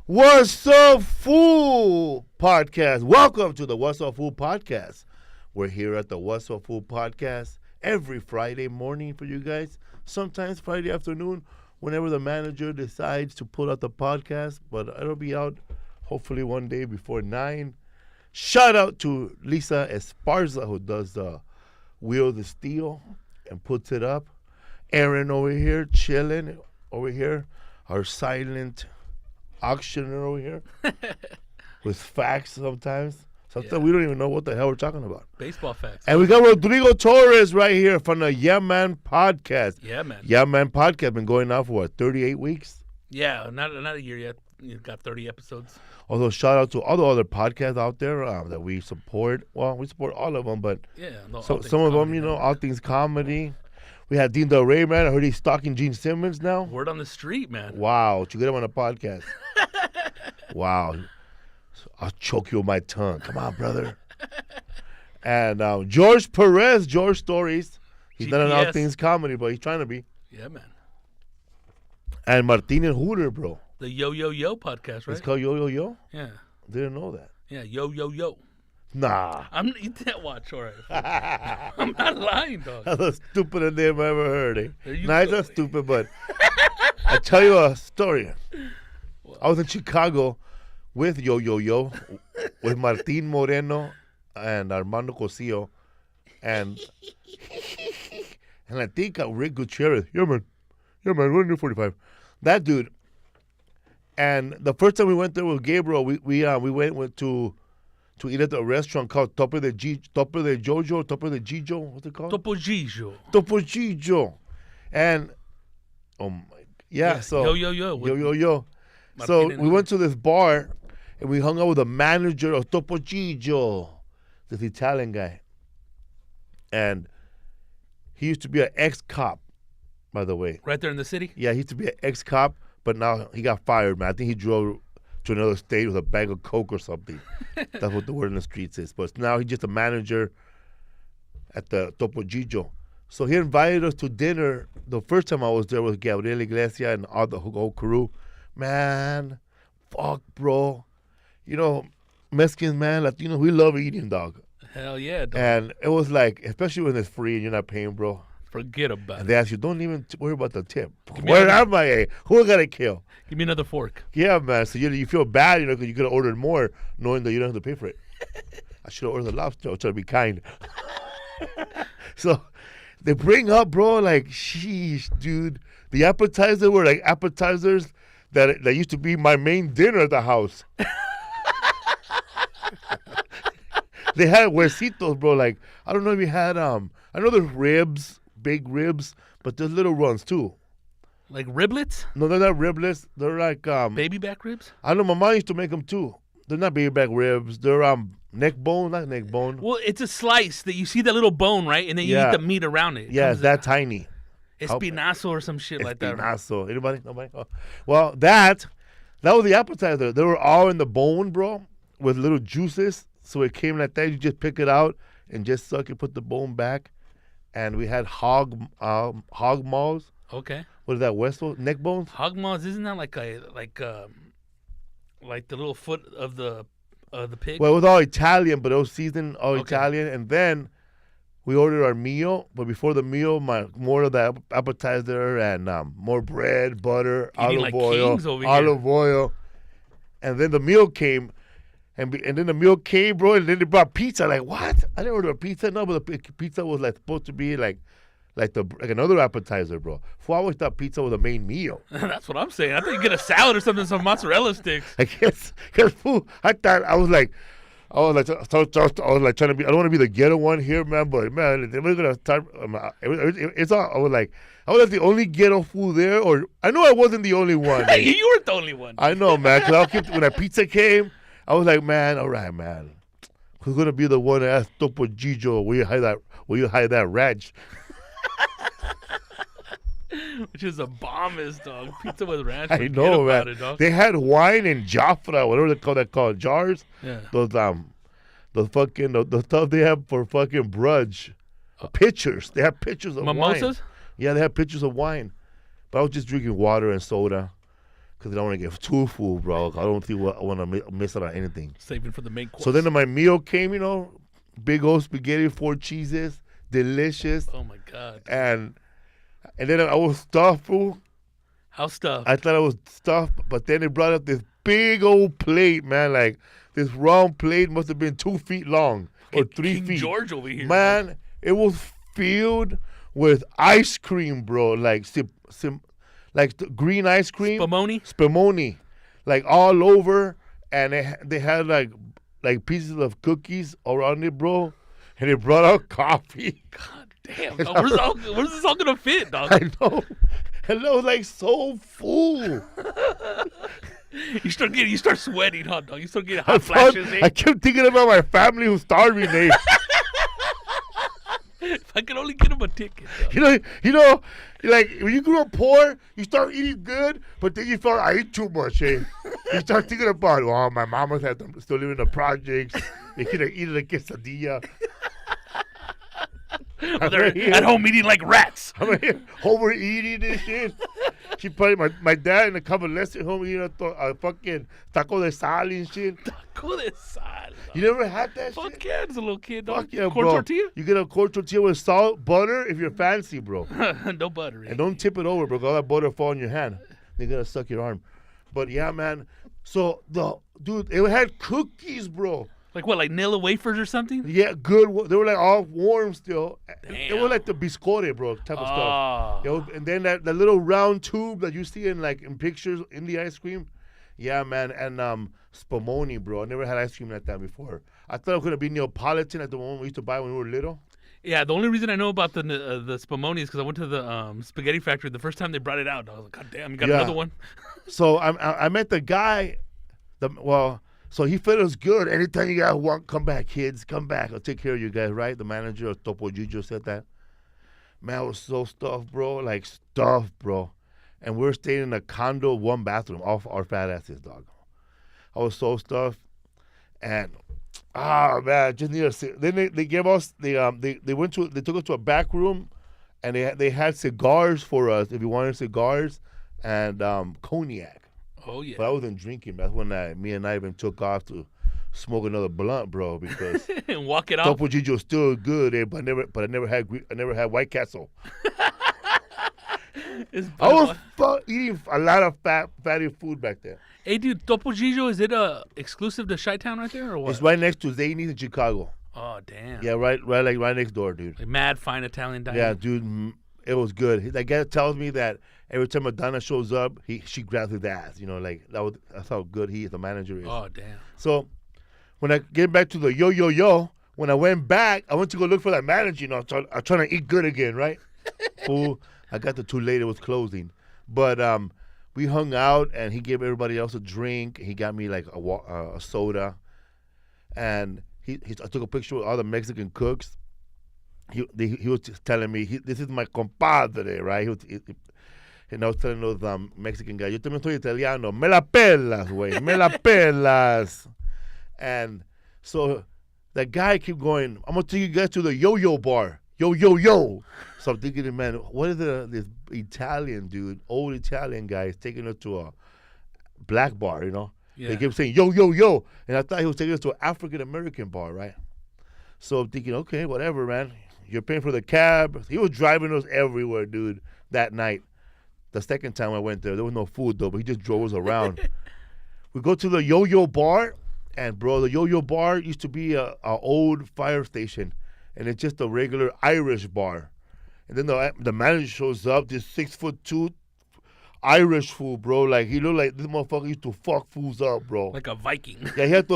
What's Up Fool Podcast. Welcome to the What's Up Fool Podcast. We're here at the What's Up Fool Podcast every Friday morning for you guys. Sometimes Friday afternoon, whenever the manager decides to put out the podcast. But it'll be out hopefully one day before 9. Shout out to Lisa Esparza, who does the Wheel of Steel and puts it up. Aaron over here, chilling over here. Our silent auctioneer over here with facts sometimes. Sometimes we don't even know what the hell we're talking about. Baseball facts. And we got Rodrigo Torres right here from the Yeah Man podcast. Yeah, man. Yeah Man podcast been going on for what, 38 weeks? Yeah, not a year yet. You've got 30 episodes. Also, shout out to all the other podcasts out there that we support. Well, we support all of them, but Yeah, no, some of them, you know, All Things Comedy. We had Dean Del Rey, man. I heard he's stalking Gene Simmons now. Word on the street, man. Wow, did you get him on a podcast? Wow. I'll choke you with my tongue. Come on, brother. And George Perez, George Stories. He's done an All Things Comedy, but he's trying to be. Yeah, man. And Martin and Hooter, bro. The Yo Yo Yo podcast, right? It's called Yo Yo Yo? Yeah. Didn't know that. Yeah, Yo Yo Yo. Nah. You can't watch, all right. I'm not lying, dog. That's the stupidest name I ever heard. Eh? There you Nah, it's go. not stupid, but I'll tell you a story. I was in Chicago with Yo Yo Yo, with Martin Moreno and Armando Cosillo, and I think Rick Gutierrez. Yeah, man, we're in 45. That dude. And the first time we went there with Gabriel, we went to eat at a restaurant called Topo de Gijo. What's it called? Topo Gigio. Topo Gijo. And, oh my, yeah, so. Yo Yo Yo. Yo Yo Yo. So we went to this bar, and we hung out with the manager of Topo Gijo, this Italian guy. And he used to be an ex-cop, by the way. Right there in the city? Yeah, he used to be an ex-cop, but now he got fired, man. I think he drove to another state with a bag of coke or something. That's what the word in the streets is. But now he's just a manager at the Topo Gijo. So he invited us to dinner. The first time I was there with Gabriel Iglesias and all the whole crew. Man, fuck, bro. You know, Mexicans, man, Latinos, we love eating, dog. Hell yeah, dog. And it was like, especially when it's free and you're not paying, bro. Forget about And it. they ask you, don't even worry about the tip. Where am I? Eh? Who I gotta kill? Give me another fork. Yeah, man. So you feel bad, you know, because you could have ordered more, knowing that you don't have to pay for it. I should have ordered the lobster. I was trying to be kind. So they bring up, bro, like, sheesh, dude. The appetizers were like appetizers that used to be my main dinner at the house. They had huesitos, bro. Like, I don't know if you had I know there's ribs, big ribs, but there's little ones too. Like riblets? No, they're not riblets. They're like Baby back ribs? I know my mom used to make them too. They're not baby back ribs. They're neck bone, not neck bone. Well, it's a slice that you see that little bone, right? And then you eat the meat around it. Yeah, it's that tiny. Espinazo or some shit like that. Right? Espinazo. Anybody? Nobody? Oh. Well, that was the appetizer. They were all in the bone, bro, with little juices. So it came like that. You just pick it out and just suck it, put the bone back. And we had hog maws. Okay. What is that, Westfield? Neck bones? Hog maws, isn't that like the little foot of the pig? Well, it was all Italian, but it was seasoned all Italian. And then we ordered our meal, but before the meal, more of the appetizer and more bread, butter, olive oil. And then the meal came, and then the meal came, bro, and then they brought pizza. Like, what? I didn't order a pizza. No, but the pizza was like supposed to be like another appetizer, bro. I always thought pizza was the main meal. That's what I'm saying. I thought you get a salad or something, some mozzarella sticks. I guess, because I thought I was like trying to be. I don't want to be the ghetto one here, man. But man, we're gonna start. It's all. I was the only ghetto fool there, or I know I wasn't the only one. You weren't the only one. I know, man. Because when that pizza came, I was like, man, all right, man. Who's gonna be the one that asked Topo Gijo, will you hide that ranch? Which is a bombest, dog. Pizza with ranch. I know, man. It, dog. They had wine and Jafra, whatever they call jars. Yeah. Those the stuff they have for fucking brunch. Pictures. They have pictures of mimosas? wine. Yeah, they have pictures of wine. But I was just drinking water and soda. because I don't want to get too full, bro. I don't think I want to miss out on anything. Saving for the main course. So then my meal came, big old spaghetti, 4 cheeses, delicious. Oh my God. And then I was stuffed, fool. How stuffed? I thought I was stuffed, but then they brought up this big old plate, man. Like this round plate must have been 2 feet long or 3 King feet. George over here. Man, it was filled with ice cream, bro. Like the green ice cream. Spumoni. Like all over. And they had like pieces of cookies around it, bro. And they brought out coffee. God damn. Where's this all going to fit, dog? I know. And I was like so full. You start sweating, huh, dog? You start getting hot flashes. I kept thinking about my family who's starving, eh? If I could only get him a ticket. Dog. Like when you grew up poor, you start eating good, but then you felt I eat too much, eh? You start thinking about, my mama's still living in the projects. They could have eaten a quesadilla. They're at home eating like rats. I'm here overeating and shit. She probably my dad and a couple less at home eating a fucking taco de sal and shit. Taco de sal. You never had that shit? Fuck yeah, as a little kid, dog. Fuck yeah, corn bro. tortilla? You get a corn tortilla with salt, butter if you're fancy, bro. No butter. And don't tip it over, bro. All that butter fall in your hand. They're gonna suck your arm. But yeah, man. So dude, it had cookies, bro. Like what, like Nilla wafers or something? Yeah, good. They were like all warm still. Damn. They were like the biscotti, bro, type of stuff. And then that little round tube that you see in pictures in the ice cream. Yeah, man. And spumoni, bro. I never had ice cream like that before. I thought it could have been Neapolitan at the one we used to buy when we were little. Yeah, the only reason I know about the spumoni is because I went to the spaghetti factory the first time they brought it out. I was like, God damn, you got another one. So I met the guy. So he fed us good. Anytime you guys want, come back, kids. Come back. I'll take care of you guys, right? The manager of Topo Gigio said that. Man, I was so stuffed, bro. Like, stuffed, bro. And we were staying in a condo, 1 bathroom, off our fat asses, dog. I was so stuffed. And, man, just need a sit. Then they gave us, they took us to a back room, and they had cigars for us, if you wanted cigars, and cognac. Oh, yeah. But I wasn't drinking. That's when me and I even took off to smoke another blunt, bro, because and walk it off. Topo Gigio was still good, but I never had White Castle. I was eating a lot of fatty food back there. Hey, dude, Topo Gigio, is it exclusive to Chi-Town right there or what? It's right next to Zanies in Chicago. Oh, damn. Yeah, right next door, dude. Like mad fine Italian dining. Yeah, dude, it was good. That guy tells me that every time Madonna shows up, she grabs his ass. That's how good the manager is. Oh, damn. So when I get back to the yo, when I went back, I went to go look for that manager. I'm trying to eat good again, right? Fool, I got there too late. It was closing. But we hung out, and he gave everybody else a drink. He got me like a soda, and I took a picture with all the Mexican cooks. He was just telling me, this is my compadre, right? And I was telling those Mexican guys, yo también soy italiano, me la pelas, güey, me la pelas. And so that guy kept going, I'm going to take you guys to the yo-yo bar, yo. So I'm thinking, man, what is this Italian dude, old Italian guy is taking us to a black bar, Yeah. They kept saying, yo. And I thought he was taking us to an African-American bar, right? So I'm thinking, okay, whatever, man. You're paying for the cab. He was driving us everywhere, dude, that night. The second time I went there was no food, though, but he just drove us around. We go to the yo-yo bar, and, bro, the yo-yo bar used to be a old fire station, and it's just a regular Irish bar. And then the manager shows up, this 6'2" Irish fool, bro. Like, he looked like this motherfucker used to fuck fools up, bro. Like a Viking. Yeah, he had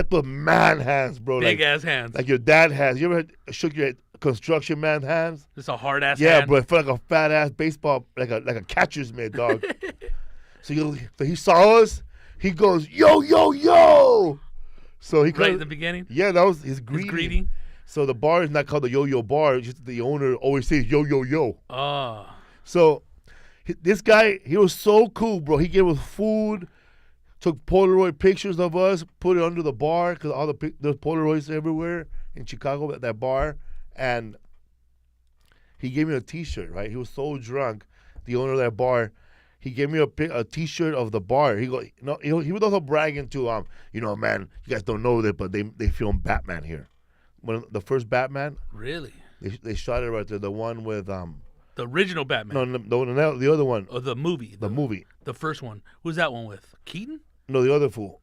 those man hands, bro. Big-ass hands. Like your dad has. You ever shook your construction man hands? Just a hard-ass hand? Yeah, bro. It felt like a fat-ass baseball, like a catcher's mitt, dog. So he saw us. He goes, yo. So he right in the beginning? Yeah, that was his greeting. So the bar is not called the yo-yo bar. It's just the owner always says yo. Oh. So this guy, he was so cool, bro. He gave us food, took Polaroid pictures of us, put it under the bar because there's Polaroids everywhere in Chicago at that bar. And he gave me a T-shirt, right? He was so drunk, the owner of that bar. he gave me a T-shirt of the bar. He he was also bragging to man, you guys don't know that, but they filmed Batman here. The first Batman. Really? They shot it right there. The one with the original Batman. No, the other one. Oh, the movie. The movie. The first one. Who's that one with? Keaton? No, the other fool.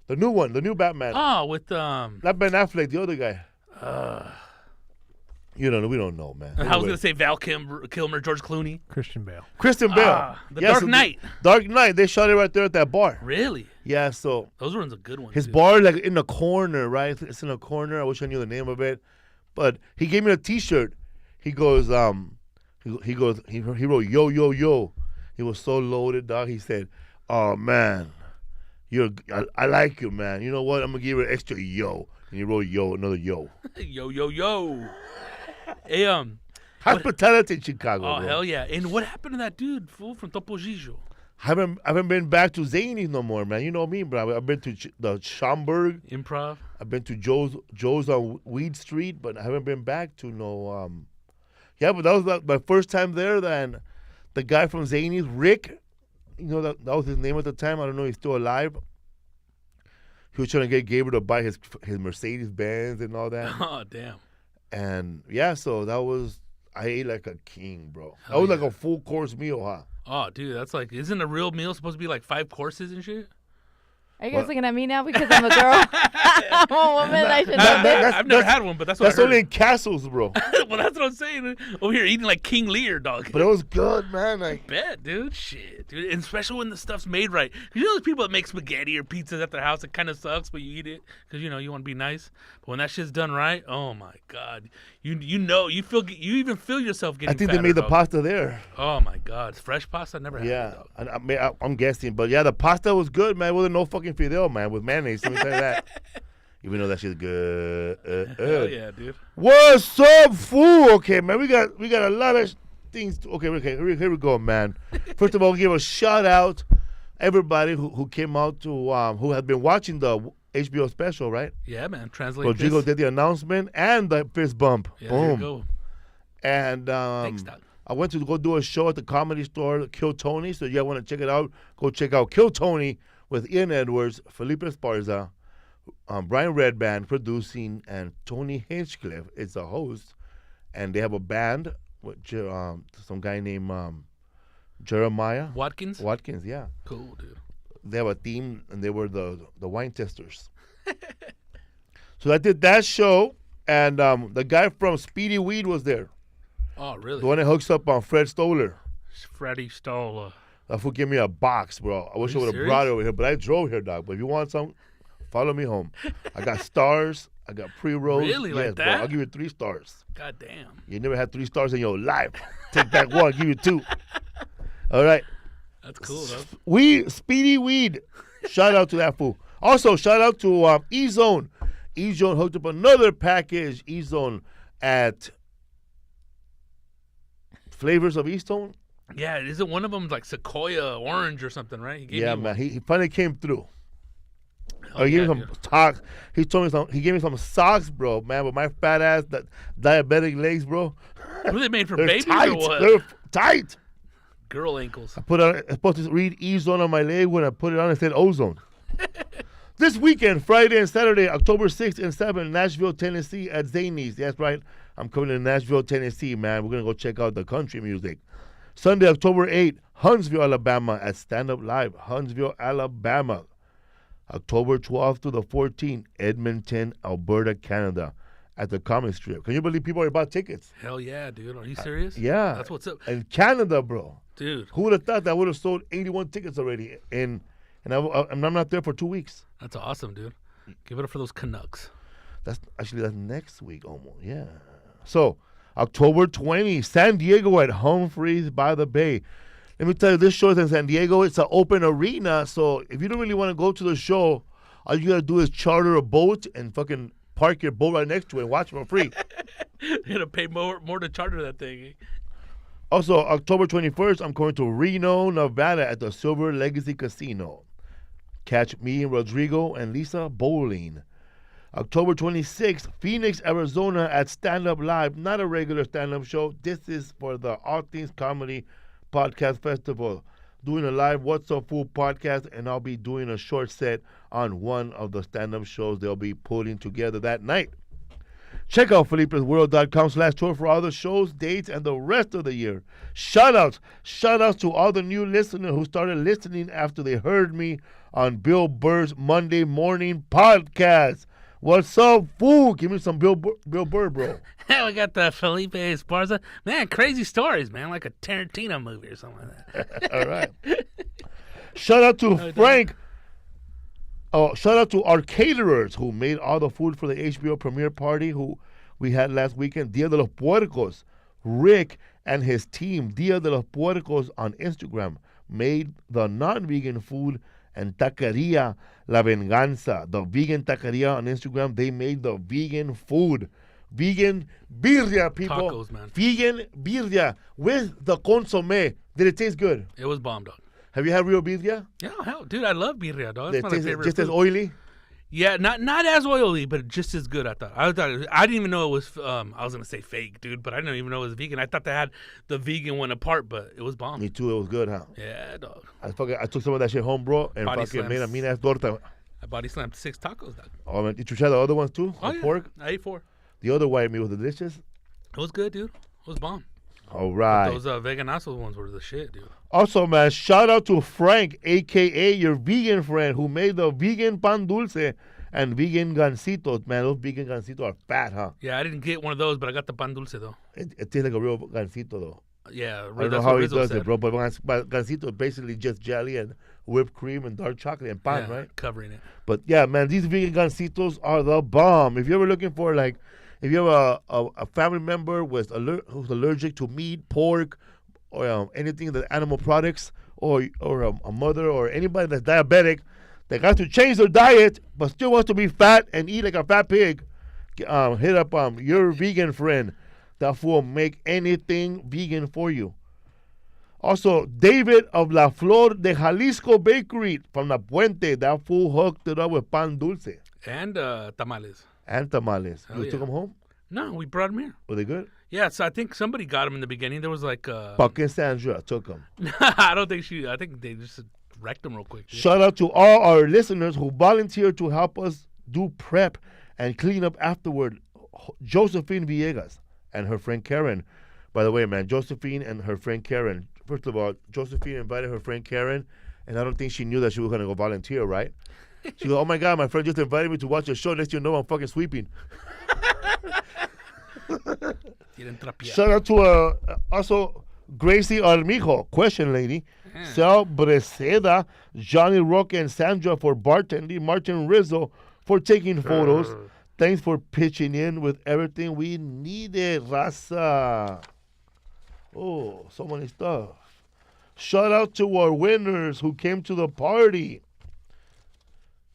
The new one, the new Batman. Oh, with not Ben Affleck, the other guy. We don't know, man. I was gonna say Val Kilmer, George Clooney, Christian Bale. the Dark Knight. Dark Knight. They shot it right there at that bar. Really? Yeah. So those ones are good ones. his bar, like in the corner, right? It's in a corner. I wish I knew the name of it, but he gave me a T-shirt. He goes, he wrote yo yo yo. He was so loaded, dog. He said, "Oh man, I like you, man. You know what? I'm gonna give you an extra yo." And he wrote yo, another yo. Yo yo yo. Hey, hospitality in Chicago. Oh bro. hell yeah! And what happened to that dude, fool from Topo Gigio? I haven't been back to Zany's no more, man. You know me, bro. I've been to the Schaumburg. Improv. I've been to Joe's on Weed Street, but I haven't been back to no. Yeah, but that was my first time there. Then the guy from Zany's, Rick, that was his name at the time. I don't know if he's still alive. He was trying to get Gabriel to buy his Mercedes Benz and all that. Oh damn. And yeah, so I ate like a king, bro. Hell That was yeah. like a full course meal, huh? Oh dude, that's like, isn't a real meal supposed to be like 5 courses and shit? Are you guys looking at me now because I'm a girl? I'm a woman. I should know this. I've never had one, but that's what That's I heard. only in castles, bro. Well, that's what I'm saying. Over here eating like King Lear, dog. But it was good, man. Like, Bet, dude. Shit, dude. And especially when the stuff's made right. 'Cause you know those people that make spaghetti or pizzas at their house, it kind of sucks, but you eat it because you want to be nice. But when that shit's done right, oh my god, you even feel yourself getting. I think fatter, they made the dog. pasta there. Oh my god, it's fresh pasta. I never had it, Yeah, dog. I'm guessing, but yeah, the pasta was good, man. It wasn't no fucking fidel, man, with mayonnaise. Let me tell you that. Even though that shit's good. Hell yeah, dude. What's up, fool? Okay, man, we got a lot of things. Okay, here we go, man. First of all, give a shout out everybody who came out to who had been watching the HBO special, right? Yeah, man. Translate Rodrigo this. did the announcement and the fist bump. Yeah, there you Boom. go. And Thanks, dog. I went to go do a show at the Comedy Store, Kill Tony. So you want to check it out, go check out Kill Tony with Ian Edwards, Felipe Esparza, Brian Redband producing, and Tony Hinchcliffe is the host. And they have a band with some guy named Jeremiah Watkins. Watkins. Yeah, Cool, dude. they have a theme, and they were the wine testers. So I did that show, and the guy from Speedy Weed was there. Oh, really? The one that hooks up on Fred Stoller. Freddie Stoller. That fool gave me a box, bro. I wish I you would have brought it over here, but I drove here, dog. But if you want some, follow me home. I got stars. I got pre-rolls. Really? Yes, Like bro. that? I'll give you 3 stars. God damn. You never had 3 stars in your life. Take back 1, give you 2. All right. That's cool, though. Speedy Weed. Shout out to that fool. Also, shout out to E-Zone. E-Zone hooked up another package. E-Zone at Flavors of E-Zone. Yeah, isn't one of them like Sequoia Orange or something, right? He gave Yeah, me man. one. He finally came through. Oh, He gave yeah, me some dude. socks. He told me some. He gave me some socks, bro. Man, with my fat ass, that diabetic legs, bro. Were they made for They're babies tight. or what? They're tight. Girl ankles. I put on. I'm supposed to read E-Zone on my leg. When I put it on, it said Ozone. This weekend, Friday and Saturday, October 6th and 7th, Nashville, Tennessee at Zany's. That's right. I'm coming to Nashville, Tennessee, man. We're going to go check out the country music. Sunday, October 8th, Huntsville, Alabama at Stand Up Live. Huntsville, Alabama. October 12th to the 14th, Edmonton, Alberta, Canada at the Comic Strip. Can you believe people already bought tickets? Hell yeah, dude. Are you serious? Yeah. That's what's up. In Canada, bro. Dude, Who would have thought that I would have sold 81 tickets already? And I'm not there for 2 weeks. that's awesome, dude. Give it up for those Canucks. That's next week almost. Yeah. So October 20, San Diego at Humphreys by the Bay. Let me tell you, this show is in San Diego. It's an open arena. So if you don't really want to go to the show, all you got to do is charter a boat and fucking park your boat right next to it and watch for free. You're gonna pay more to charter that thing. Also, October 21st, I'm going to Reno, Nevada at the Silver Legacy Casino. Catch me and Rodrigo and Lisa bowling. October 26th, Phoenix, Arizona at Stand Up Live. Not a regular stand-up show. This is for the All Things Comedy Podcast Festival, doing a live What's Up Food podcast, and I'll be doing a short set on one of the stand-up shows they'll be putting together that night. Check out Felipe'sWorld.com/tour for all the shows, dates, and the rest of the year. Shout-outs to all the new listeners who started listening after they heard me on Bill Burr's Monday Morning Podcast. What's up, fool? Give me some Bill Burr, bro. We got the Felipe Esparza. Man, crazy stories, man. Like a Tarantino movie or something like that. All right. Shout out to Frank. Oh, shout out to our caterers who made all the food for the HBO premiere party who we had last weekend. Dia de los Puercos. Rick and his team, Dia de los Puercos on Instagram, made the non-vegan food, and Taqueria La Venganza, the vegan taqueria on Instagram, they made the vegan food. Vegan birria, people. Tacos, man. Vegan birria with the consomme. Did it taste good? It was bomb, dog. Have you had real birria? Yeah, hell, dude, I love birria, dog. Did That's it my taste favorite just food. as oily? Yeah, not as oily, but just as good. I thought. I didn't even know it was. I was gonna say fake, dude, but I didn't even know it was vegan. I thought they had the vegan one apart, but it was bomb. Me too. It was good, huh? Yeah, dog. I took some of that shit home, bro, and Body fucking slams. made a mean ass torta. I body slammed 6 tacos, dog. Oh man, did you try the other ones too? Oh The yeah, pork. I ate 4. The other white meat was delicious. It was good, dude. It was bomb. All right. Those veganazos ones were the shit, dude. Also, man, shout out to Frank, a.k.a. your vegan friend, who made the vegan pan dulce and vegan gancitos. Man, those vegan gancitos are fat, huh? Yeah, I didn't get one of those, but I got the pan dulce though. It tastes like a real gancito, though. Yeah, I don't know how he does it, bro, but gancito is basically just jelly and whipped cream and dark chocolate and pan, Yeah, right? covering it. But yeah, man, these vegan gancitos are the bomb. If you're ever looking for, like, if you have a family member who's allergic to meat, pork, or anything that animal products, or a mother or anybody that's diabetic that got to change their diet but still wants to be fat and eat like a fat pig, hit up your vegan friend. That fool will make anything vegan for you. Also, David of La Flor de Jalisco Bakery from La Puente. That fool hooked it up with pan dulce. And tamales. And tamales. Hell You yeah. took them home? No, we brought them here. Were they good? Yeah, so I think somebody got them in the beginning. There was like Fucking Sandra took them. I don't think I think they just wrecked them real quick. Dude. Shout out to all our listeners who volunteered to help us do prep and clean up afterward. Josephine Villegas and her friend Karen. By the way, man, Josephine and her friend Karen. First of all, Josephine invited her friend Karen, and I don't think she knew that she was going to go volunteer, right? She goes, oh my God, my friend just invited me to watch a show. Let you know I'm fucking sweeping. Shout out to also Gracie Armijo, question lady, Sal Breseda, Johnny Roque and Sandra for bartending, Martin Rizzo for taking photos. Thanks for pitching in with everything we needed, Raza. Oh, so many stuff. Shout out to our winners who came to the party.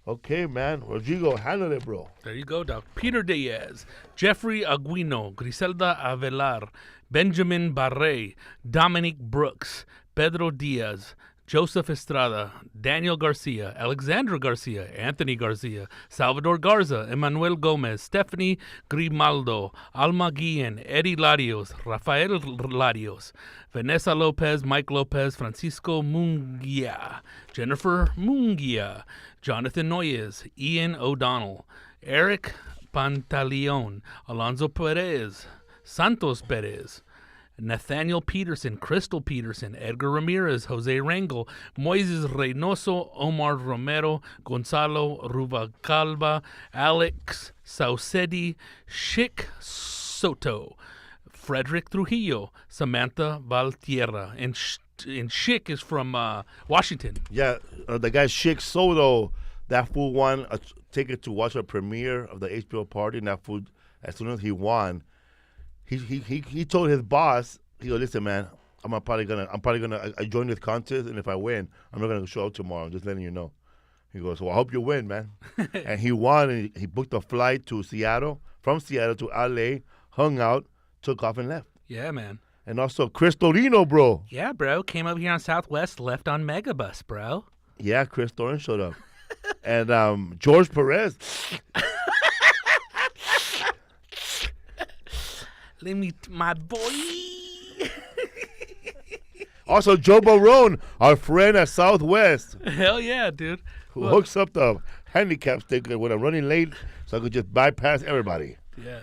Okay, man. Rodrigo, handle it, bro. There you go, Doc. Peter Diaz, Jeffrey Aguino, Griselda Avelar, Benjamin Barre, Dominic Brooks, Pedro Diaz, Joseph Estrada, Daniel Garcia, Alexandra Garcia, Anthony Garcia, Salvador Garza, Emmanuel Gomez, Stephanie Grimaldo, Alma Guillen, Eddie Larios, Rafael Larios, Vanessa Lopez, Mike Lopez, Francisco Munguia, Jennifer Munguia, Jonathan Noyes, Ian O'Donnell, Eric Pantaleon, Alonso Perez, Santos Perez, Nathaniel Peterson, Crystal Peterson, Edgar Ramirez, Jose Rangel, Moises Reynoso, Omar Romero, Gonzalo Rubalcaba, Alex Saucedi, Chic Soto, Frederick Trujillo, Samantha Valtierra, and Chic is from Washington. Yeah, the guy Chic Soto, that fool won a ticket to watch a premiere of the HBO party, and that fool, as soon as he won, he told his boss, he goes, listen, man, I'm probably gonna I join this contest, and if I win, I'm not gonna show up tomorrow. I'm just letting you know. He goes, well, I hope you win, man. And he won, and he booked a flight to Seattle, from Seattle to LA, hung out, took off and left. Yeah, man. And also Chris Torino, bro. Yeah, bro. Came over here on Southwest, left on Megabus, bro. Yeah, Chris Torino showed up. And George Perez. Let me, my boy. Also, Joe Barone, our friend at Southwest, Hell yeah, dude. who hooks up the handicap sticker when I'm running late so I could just bypass everybody. Yeah.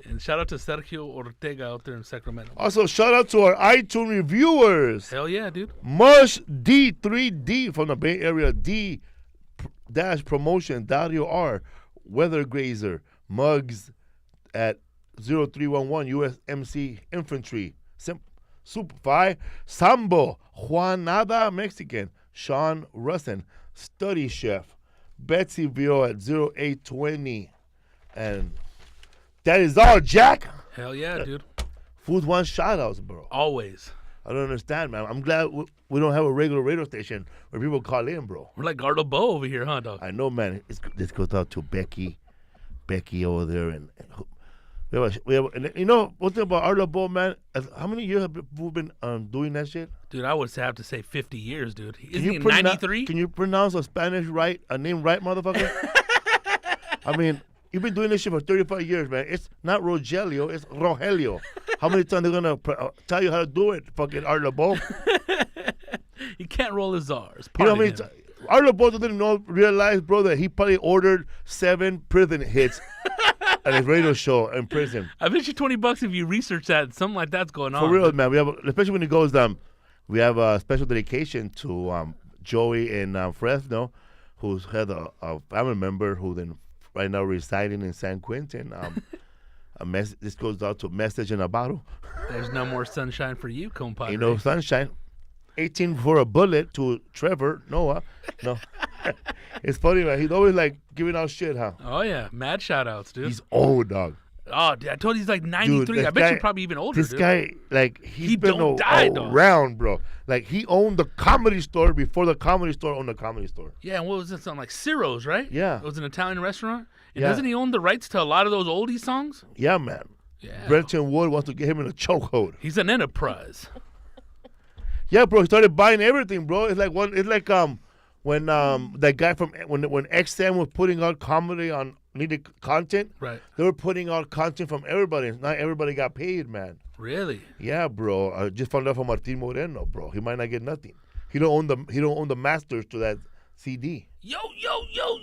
And shout out to Sergio Ortega out there in Sacramento. Also, shout out to our iTunes reviewers. Hell yeah, dude. Mush D3D from the Bay Area, D-promotion, Dario R, Weather Grazer, Mugs at 0311, USMC Infantry, Superfly, Sambo, Juanada Mexican, Sean Russin, Study Chef, Betsy Vio at 0820. And that is all, Jack. Hell yeah, dude. Foods want shout-outs, bro. Always. I don't understand, man. I'm glad we don't have a regular radio station where people call in, bro. We're like Gardo Bo over here, huh, dog? I know, man. This goes out to Becky over there, and we have. And you know, one thing about Arlo Bo, man. How many years have we been doing that shit? Dude, I would have to say 50 years, dude. Isn't he 93? Can you pronounce a Spanish name right, motherfucker? I mean, you've been doing this shit for 35 years, man. It's not Rogelio, it's Rogelio. How many times they're gonna tell you how to do it, fucking Arlo Bo? He can't roll his R's. You know what I mean? Arlo Bo didn't realize, bro, that he probably ordered 7 prison hits at his radio show in prison. I bet you $20 if you research that. Something like that's going on. For real, man. We have, especially when he goes, we have a special dedication to Joey in Fresno, who's had a family member who then right now residing in San Quentin. This goes out to a message in a bottle. There's no more sunshine for you, compadre. Ain't no sunshine. 18 for a bullet to Trevor Noah. No. It's funny, man. He's always like giving out shit, huh? Oh, yeah. Mad shout-outs, dude. He's old, dog. Oh, dude, I told you he's like 93. Dude, I bet you're probably even older, This dude. guy, like, He don't die, dog. around, bro. Like, he owned the Comedy Store before the Comedy Store owned the Comedy Store. Yeah, and what was it? Something like Ciro's, right? Yeah. It was an Italian restaurant. And Yeah. doesn't he own the rights to a lot of those oldie songs? Yeah, man. Yeah. Brenton Wood wants to get him in a chokehold. He's an enterprise. Yeah, bro. He started buying everything, bro. It's like when that guy from when XM was putting out comedy on needed content. Right. They were putting out content from everybody. Not everybody got paid, man. Really? Yeah, bro. I just found out from Martin Moreno, bro. He might not get nothing. He don't own the masters to that CD. Yo, yo. Yo.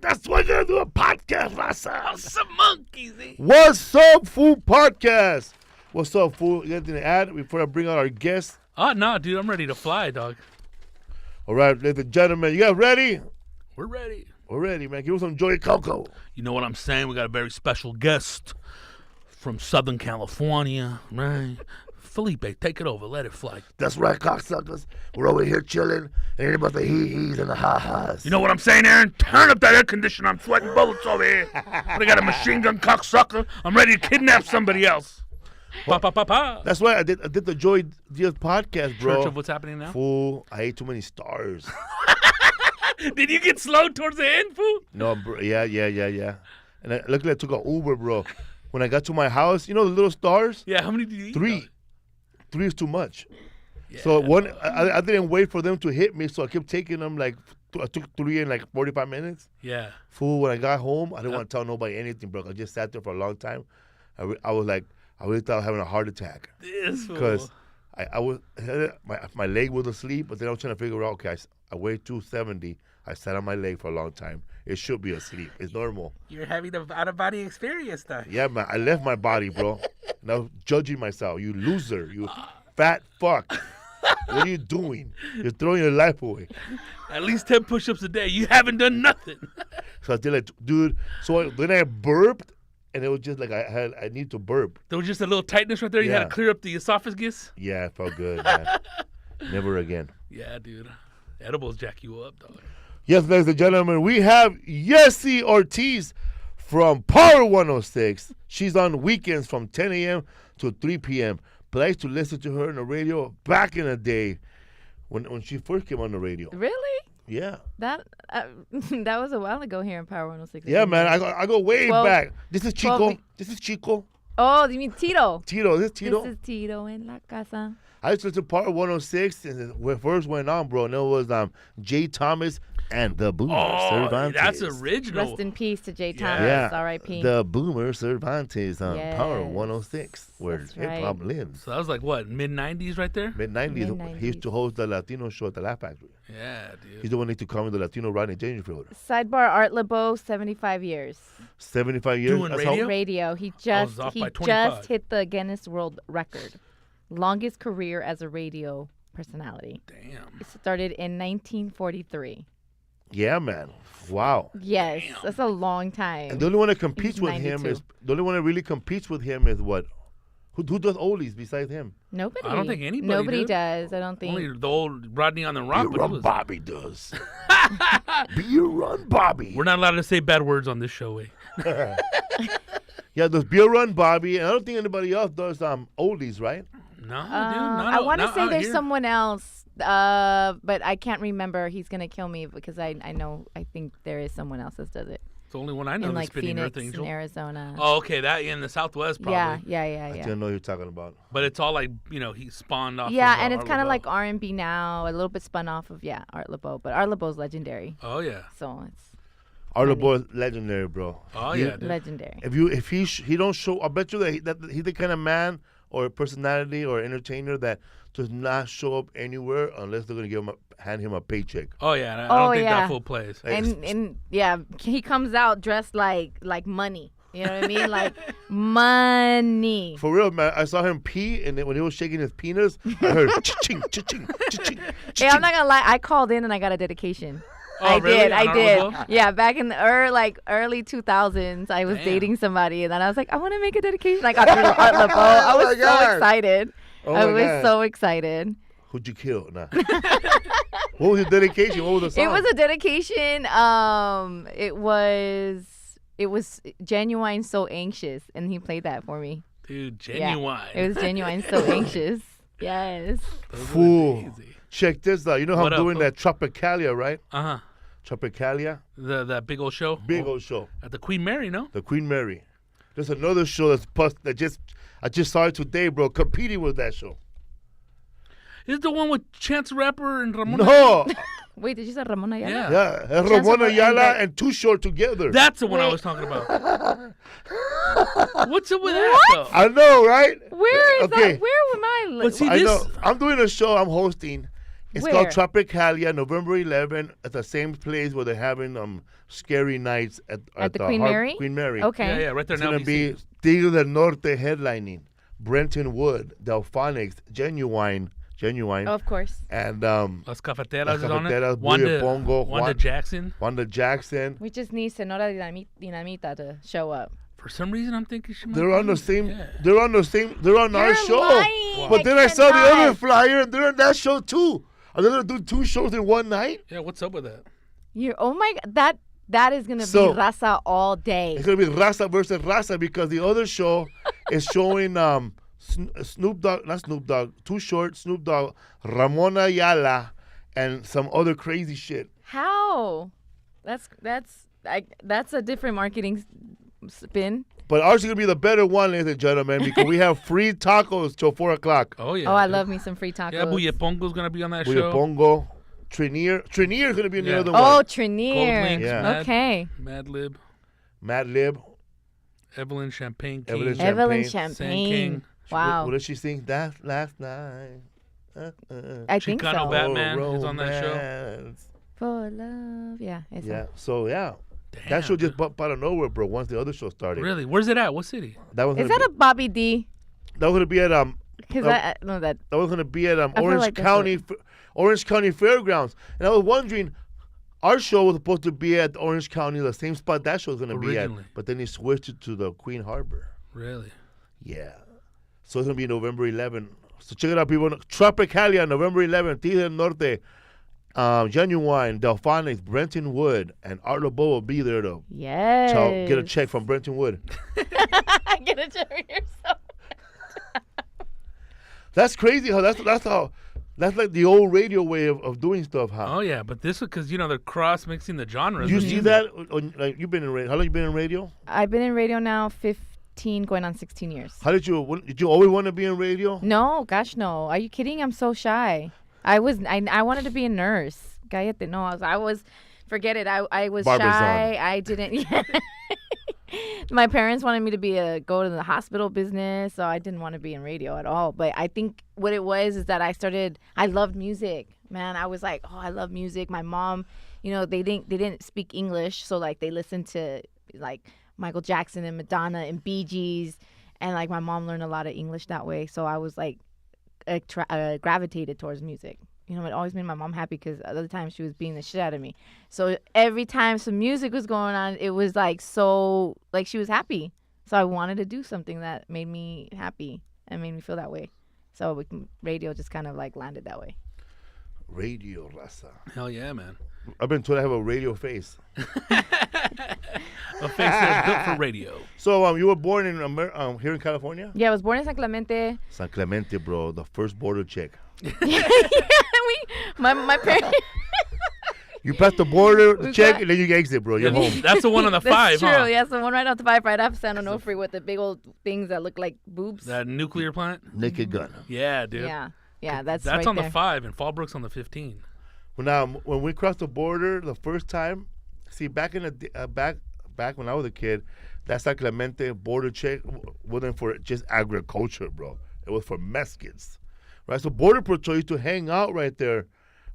That's why we're gonna do a podcast, Raza. Some monkeys, eh? What's up, Food Podcast? What's up, fool? You got anything to add before I bring out our guest? Oh, no, dude. I'm ready to fly, dog. All right, ladies and gentlemen, you guys ready? We're ready. We're ready, man. Give us some Joy Coco. You know what I'm saying? We got a very special guest from Southern California, right? Felipe, take it over. Let it fly. That's right, cocksuckers. We're over here chilling. Ain't about the hee-hees and the ha-has. You know what I'm saying, Aaron? Turn up that air conditioner. I'm sweating bullets over here. I got a machine gun cocksucker. I'm ready to kidnap somebody else. Pa. That's why I did the Joy Diaz podcast, bro. Church of what's happening now? Fool, I ate too many stars. Did you get slow towards the end, fool? No, bro. Yeah. And luckily I took an Uber, bro. When I got to my house, you know the little stars? Yeah, how many did you eat? 3. 3 is too much. Yeah, So I didn't wait for them to hit me, so I kept taking them I took 3 in like 45 minutes. Yeah. Fool, when I got home, I didn't want to tell nobody anything, bro. I just sat there for a long time. I was like, I really thought I was having a heart attack. This fool. Because I was my leg was asleep, but then I was trying to figure out, okay, I weigh 270. I sat on my leg for a long time. It should be asleep. It's normal. You're having an out-of-body experience, though. Yeah, man. I left my body, bro. And I was judging myself. You loser. You fat fuck. What are you doing? You're throwing your life away. At least 10 push-ups a day. You haven't done nothing. So I did like, dude. So then I burped, and it was just like I need to burp. There was just a little tightness right there. You had to clear up the esophagus. Yeah, it felt good, man. Never again. Yeah, dude. Edibles jack you up, dog. Yes, ladies and gentlemen, we have Yesi Ortiz from Power 106. She's on weekends from 10 a.m. to 3 p.m. But I used to listen to her on the radio back in the day when she first came on the radio. Really? Yeah. That that was a while ago here in Power 106. Yeah, man. I go way 12 back. This is Chico. 12 This is Chico. Oh, you mean Tito? Tito. This is Tito. This is Tito en la casa. I used to listen to Power 106, and when it first went on, bro, and it was Jay Thomas and the Boomer Cervantes. That's original. Rest in peace to Jay Thomas. Yeah, R.I.P. the Boomer Cervantes on Power Yes. 106, where That's hip hop right. lives. So that was like what, mid-90s right there? Mid-90s, Mid-90s. he used to host the Latino show at the Laugh Factory. Yeah, dude. He's the one that used to call me the Latino Rodney Dangerfield. Sidebar: Art LeBeau, 75 years. 75 years. Doing That's radio? Radio. He was just off he by 25. just hit the Guinness World Record, longest career as a radio personality. Damn. It started in 1943. Yeah, man. Wow. Yes, that's a long time. And the only one that competes He's with him 92. is the only one that really competes with him is what? Who does oldies besides him? Nobody. I don't think anybody Nobody did. does. I don't think. Only the old Rodney on the Rock. Beer But he Run was, Bobby does. Beer Run Bobby. we're not allowed to say bad words on this show, eh? Yeah, there's Beer Run Bobby, and I don't think anybody else does oldies, right? No, dude. I want to not say out there's here. someone else, but I can't remember. He's gonna kill me because I know. I think there is someone else that does it It's the only one I know in that's like spinning Phoenix Earth Angel. and Arizona. Oh, okay, that in the Southwest probably. Yeah. I didn't know who you're talking about. But it's all like, he spawned off. Yeah, of, and it's Art kind of LeBeau. like R&B now, a little bit spun off of Art LeBeau, but Art LeBeau's legendary, Oh yeah. so it's Arlo Boy is legendary, bro. Oh He- yeah. Dude. legendary. If he don't show, I bet you that he's the kind of man or personality or entertainer that does not show up anywhere unless they're gonna hand him a paycheck. Oh yeah. and I don't think that fool plays. And yeah, he comes out dressed like money. You know what I mean? Like money. For real, man. I saw him pee, and then when he was shaking his penis, I heard cha-ching, cha-ching, cha-ching, Hey, I'm not gonna lie. I called in and I got a dedication. Oh, I really? did. On I Art did. LeBeau? Yeah, back in the early 2000s, I was Damn. dating somebody, and then I was like, I want to make a dedication. I got through Art LeBeau. I Oh, was my so God. excited. Oh, I my was God. so excited. Who'd you kill? Nah. What was your dedication? What was the song? It was a dedication. It was Genuine So Anxious, and he played that for me. Dude, Yeah. genuine. It was Genuine So Anxious. Yes. Those were Fool. easy. Check this out. You know how What I'm up, doing fool? that Tropicalia, right? Uh-huh. Tropicalia, That big old show. big old show. At the Queen Mary, no? The Queen Mary. There's another show I just saw it today, bro. Competing with that show. Is it the one with Chance the Rapper and Ramon? No, Wait, did you say Ramon Ayala? Yeah. yeah, Chance Ramon the- and Ayala that- and Too Short together. That's the one I Wait. was talking about. What's up with that, though? I know, right? Where is Okay. that? Where am I? But see, I know. this. I'm doing a show I'm hosting. It's Where? called Tropicalia, November 11th, at the same place where they're having scary nights at the Queen Mary? Queen Mary. Okay. Yeah, right there It's now. gonna be Tigre del Norte headlining, Brenton Wood, Delphonics, Genuine, Oh, of course. and Las Cafeteras Las is on it. Cafeteras, Wanda, Bully Pongo, Wanda Jackson. Wanda Jackson. We just need Sonora Dinamita to show up. For some reason, I'm thinking she might They're on be- the same. Yeah. They're on the same. They're on our You're show. lying. But then I saw the cannot. other flyer, and they're on that show too. Are they gonna do 2 shows in one night? Yeah, what's up with that? Oh my God, that is gonna So- be raza all day. It's gonna be Raza versus Raza because the other show is showing Snoop Dogg, not Snoop Dogg, Too Short, Snoop Dogg, Ramon Ayala, and some other crazy shit. How? That's a different marketing spin. But ours is gonna be the better one, ladies and gentlemen, because we have free tacos till 4 o'clock. Oh yeah. Oh, I dude. love me some free tacos. Yeah, Buyepongo's gonna be on that We show. Pongo, Trinier is gonna be in the Yeah. other Oh, one. Trinier. Links, Yeah. Mad, Okay. Mad Lib, Mad Lib. Evelyn Champagne King. Evelyn Evelyn Champagne. Champagne. King. Wow. What does she sing? That last night. I think Chicano so. Batman is on that show. Romance. For love. Yeah. It's Yeah. So yeah, Damn, that show just dude. popped out of nowhere, bro. Once the other show started. Really? Where's it at? What city? That was Is gonna that a Bobby D? that was gonna be at Because no, that. that was gonna be at feel Orange like that's County Orange County Fairgrounds, and I was wondering. Our show was supposed to be at Orange County, the same spot that show was going to be at, Originally. but then he switched it to the Queen Harbor. Really? Yeah. So it's going to be November 11th. So check it out, people. Tropicalia, November 11th. Tigre del Norte, Genuine, Delphonics, Brenton Wood, and Art LeBeau will be there to Yes. get a check from Brenton Wood. Get a check for yourself. That's crazy how that's like the old radio way of doing stuff, huh? Oh yeah, but this is because they're cross mixing the genres. You of see music. that? Like you've been in radio. How long you been in radio? I've been in radio now 15 going on 16 years. Did you always want to be in radio? No, gosh, no. Are you kidding? I'm so shy. I wanted to be a nurse. Cállate. No, I was forget it. I was Barbizon. shy. I didn't. My parents wanted me to go to the hospital business, so I didn't want to be in radio at all. But I think what it was is that I loved music. Man, I was like, oh, I love music. My mom, they didn't speak English, so like they listened to like Michael Jackson and Madonna and Bee Gees, and like my mom learned a lot of English that way. So I was like gravitated towards music. It always made my mom happy because other times she was beating the shit out of me. So every time some music was going on, it was like so, like she was happy. So I wanted to do something that made me happy and made me feel that way. So radio just kind of like landed that way. Radio, raza. Hell yeah, man. I've been told I have a radio face. A face that's built for radio. So you were born in here in California? Yeah, I was born in San Clemente. San Clemente, bro, the first border check. My parents. You pass the border check and then you exit, bro. You're home. That's the one on the That's 5, true. huh? Yeah, the one right off the 5, right off San Onofre with the big old things that look like boobs. That nuclear plant? Naked gun. Yeah, dude. Yeah, that's right on the 5, and Fallbrook's on the 15. Well, now, when we crossed the border the first time, see, back in the back when I was a kid, that San Clemente border check wasn't for just agriculture, bro. It was for Mexicans, right? So Border Patrol used to hang out right there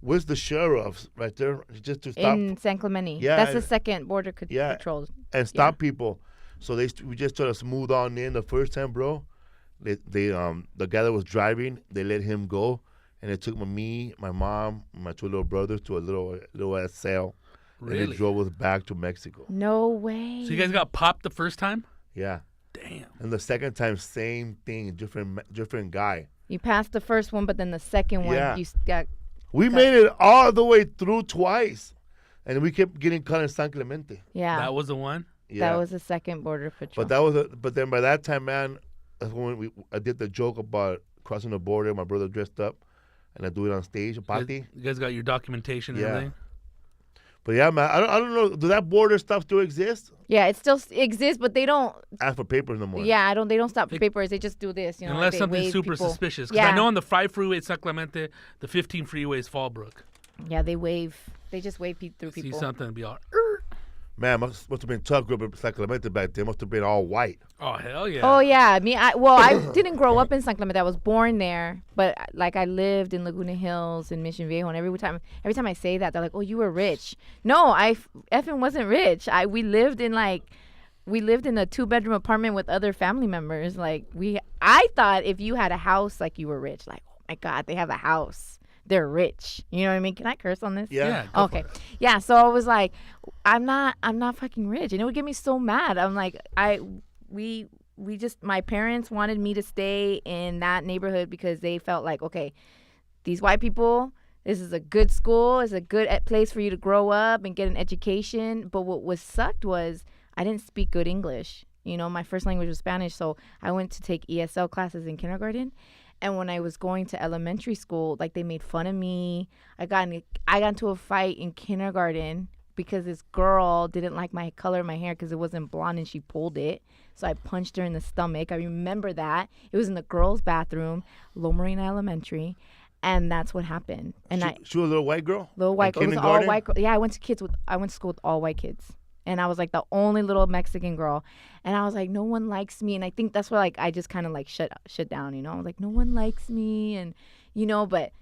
with the sheriffs right there just to stop. In San Clemente. Yeah, That's the second border yeah, patrol. And stop people. So we just sort of smooth on in the first time, bro. The guy that was driving, they let him go. And it took me, my mom, my 2 little brothers to a little ass cell. Really? And it drove us back to Mexico. No way. So you guys got popped the first time? Yeah. Damn. And the second time, same thing, different guy. You passed the first one, but then the second one, Yeah. you got. We made it all the way through twice. And we kept getting caught in San Clemente. Yeah. That was the one? Yeah. That was the second border patrol. But then by that time, man, that's when I did the joke about crossing the border. My brother dressed up. And I do it on stage, a party. You guys got your documentation and everything? But yeah, man, I don't know. Does that border stuff still exist? Yeah, it still exists, but they don't. Ask for papers no more. Yeah, they don't stop for papers. They just do this, Unless like they something wave super people. suspicious. Because Yeah. I know on the 5 freeway it's San Clemente, the 15 freeway is Fallbrook. Yeah, they wave. They just wave through See people. something and be all, Man, must have been tough growing up in San Clemente back then. Must have been all white. oh, hell yeah. Oh yeah, I didn't grow up in San Clemente. I was born there, but like I lived in Laguna Hills and Mission Viejo, and every time I say that, they're like, "Oh, you were rich." No, I effing wasn't rich. We lived in a 2-bedroom apartment with other family members. I thought if you had a house, like you were rich. Like, oh my God, they have a house. They're rich. You know what I mean? Can I curse on this? Yeah. Go Okay. for it. Yeah. So I was like, I'm not fucking rich, and it would get me so mad. I'm like, my parents wanted me to stay in that neighborhood because they felt like, okay, these white people, this is a good school, it's a good place for you to grow up and get an education. But what sucked was I didn't speak good English. My first language was Spanish, so I went to take ESL classes in kindergarten. And when I was going to elementary school, like they made fun of me. I got into a fight in kindergarten because this girl didn't like my color of my hair because it wasn't blonde and she pulled it. So I punched her in the stomach. I remember that. It was in the girls' bathroom, Loma Marina Elementary. And that's what happened. And She was a little white girl? Little white girl. It was all white girl. Yeah, I went to school with all white kids. And I was like the only little Mexican girl. And I was like, no one likes me. And I think that's where I just kind of shut down, I was like, no one likes me. And, but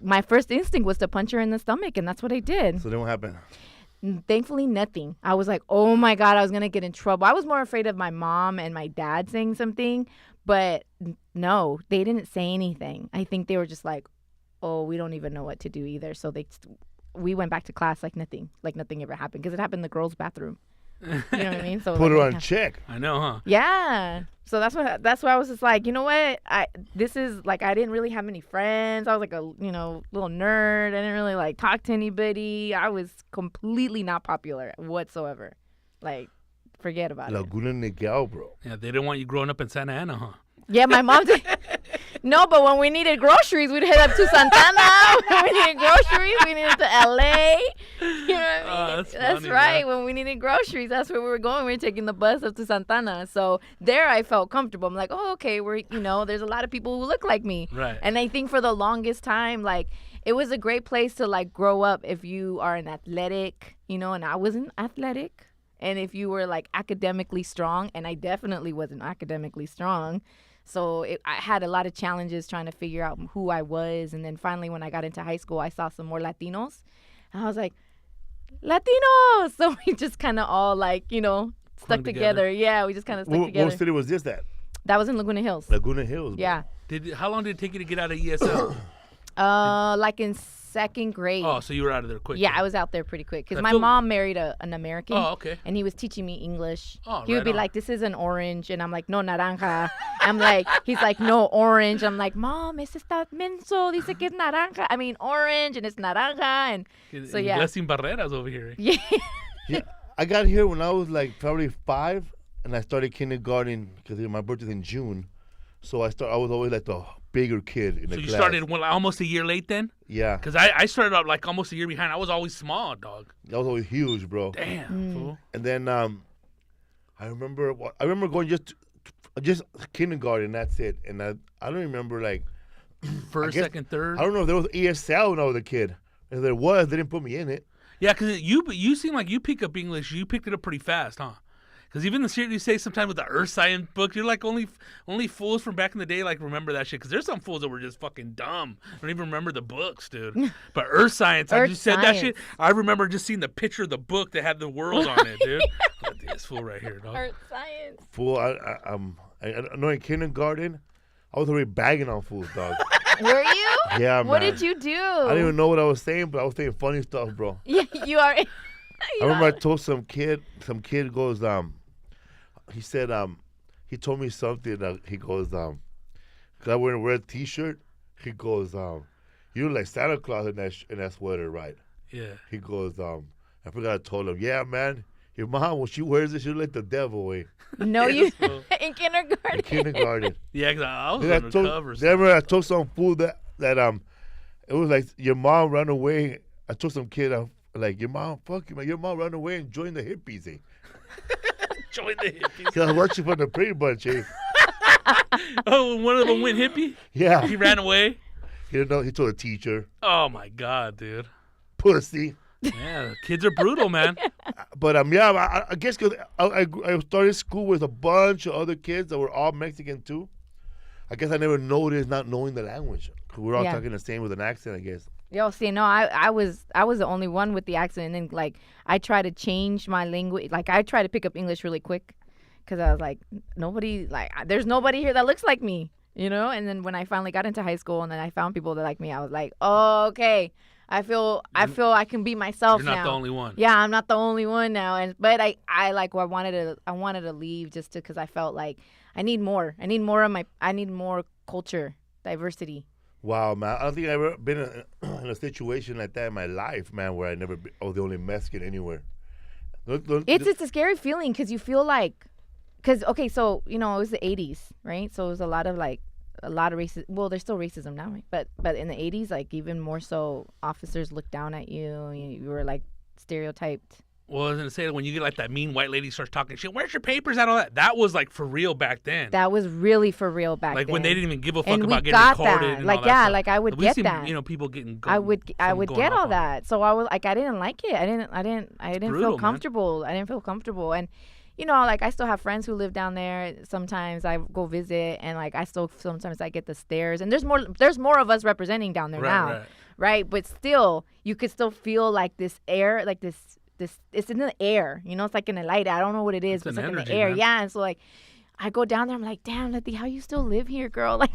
my first instinct was to punch her in the stomach. And that's what I did. So then what happened? Thankfully, nothing. I was like, oh my God, I was going to get in trouble. I was more afraid of my mom and my dad saying something. But no, they didn't say anything. I think they were just like, oh, we don't even know what to do either. So we went back to class like nothing ever happened because it happened in the girls' bathroom. You know what I mean? So Put her on check. I know, huh? Yeah. So that's why I was just like, you know what? I didn't really have many friends. I was like a little nerd. I didn't really talk to anybody. I was completely not popular whatsoever. Forget about it. Laguna Niguel, bro. Yeah, they didn't want you growing up in Santa Ana, huh? Yeah, my mom did. No, but when we needed groceries, we'd head up to Santana. When we needed groceries, we needed to LA. You know what I mean? That's funny, right. man. When we needed groceries, that's where we were going. We were taking the bus up to Santana. So there I felt comfortable. I'm like, oh, okay, there's a lot of people who look like me. Right. And I think for the longest time, like, it was a great place to, like, grow up if you are an athletic, and I wasn't athletic. And if you were, like, academically strong, and I definitely wasn't academically strong. So I had a lot of challenges trying to figure out who I was. And then finally, when I got into high school, I saw some more Latinos. And I was like, Latinos! So we just kind of all, like, stuck together. Yeah, we just kind of stuck together. What city was this at? That was in Laguna Hills. Laguna Hills. Bro. Yeah. How long did it take you to get out of ESL? Like in second grade. Oh, so you were out of there quick. Yeah, I was out there pretty quick because I my feel- mom married an American. Oh, okay. And he was teaching me English. Oh, he would right be on. like, "This is an orange," and I'm like, "No, naranja." He's like, "No, orange." I'm like, "Mom, ese está menso. Dice que es naranja. I mean, orange, and it's naranja." And so yeah. Blessing Barreras over here. Yeah. Yeah, I got here when I was like probably 5, and I started kindergarten because my birthday's in June. So I was always like the bigger kid in the So you class. started almost a year late then? Yeah, Because I started out like almost a year behind. I was always small, dog. I was always huge, bro. Damn, fool. And then I remember going just kindergarten. That's it. And I don't remember like First, guess- second, third. I don't know if there was ESL when I was a kid. If there was, they didn't put me in it. Yeah, because you seem like you pick up English. You picked it up pretty fast, huh? Because even the shit you say sometimes with the earth science book, you're like only fools from back in the day like remember that shit. Because there's some fools that were just fucking dumb. Don't even remember the books, dude. But earth science, I Earth just said that shit. science. I remember just seeing the picture of the book that had the world on it, dude. Look at this fool right here, dog. Earth science. Fool, I know in kindergarten, I was already bagging on fools, dog. Were you? Yeah, What man. did you do? I didn't even know what I was saying, but I was saying funny stuff, bro. Yeah, you are. I remember I told some kid goes, he said, he told me something, he goes, because I wear a red t-shirt, he goes, you look like Santa Claus in that sweater, right? Yeah. He goes, I forgot I told him, yeah, man, your mom, when she wears it, she look like the devil, eh? No, Yes, you fool. in kindergarten. In kindergarten. Yeah, because I was Then undercover. I told some fool that it was like your mom ran away. I told some kid, like, your mom, fuck you, man, your mom ran away and joined the hippies, eh? Join the hippies. Because I was watching for the Pretty Bunch, eh? Oh, one of them went hippie? Yeah. He ran away? He told a teacher, Oh, my God, dude. pussy. Yeah, kids are brutal, man. But yeah, I guess because I started school with a bunch of other kids that were all Mexican too. I guess I never noticed not knowing the language. 'Cause we're all Yeah. talking the same with an accent, I guess. Yo, see, no, I was the only one with the accent, and then like I try to change my language. Like I try to pick up English really quick, because I was like, there's nobody here that looks like me, And then when I finally got into high school, and then I found people that like me, I was like, oh, okay, I feel I can be myself You're now. not the only one. Yeah, I'm not the only one now, but I wanted to leave just because I felt like I need more. I need more culture diversity. Wow, man. I don't think I've ever been in a situation like that in my life, man, where I was the only Mexican anywhere. It's a scary feeling because you feel like, okay, so it was the 80s, right? So it was a lot of racism. Well, there's still racism now, right? But in the 80s, like even more so, officers looked down at you. You were like stereotyped. Well, I was gonna say when you get like that mean white lady starts talking shit, where's your papers at all that was like for real back then. That was really for real back then. Like when they didn't even give a fuck And we about getting got recorded that. and Like, all that yeah, stuff. like I would We get seen, that. people getting. I would get all on. that. So I was like, I didn't like it. I didn't brutal, feel man. comfortable. I didn't feel comfortable. And like I still have friends who live down there. Sometimes I go visit, and like sometimes I get the stares. And there's more of us representing down there now, right? But still, you could still feel like this air, like this. It's in the air, it's like in the light. I don't know what it is, It's but it's an like in energy, the air. man. Yeah, and so like I go down there. I'm like, damn, Letty, how you still live here, girl? Like,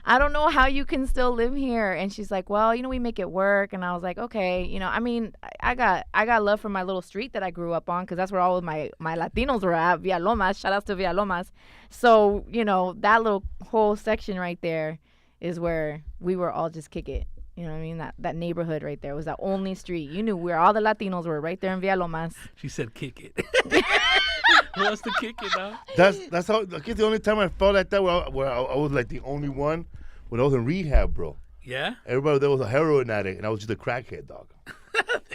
I don't know how you can still live here. And she's like, well, we make it work. And I was like, okay, I mean, I got love for my little street that I grew up on, because that's where all of my Latinos were at, Villalomas. Shout out to Villalomas. So that little whole section right there is where we were all just kick it. You know what I mean? That neighborhood right there was the only street. You knew where all the Latinos were, right there in Villalomas. She said, "Kick it." Who wants to kick it, dog? That's how. I guess the only time I felt like that where I was like the only one when I was in rehab, bro. Yeah? Everybody there was a heroin addict, and I was just a crackhead, dog.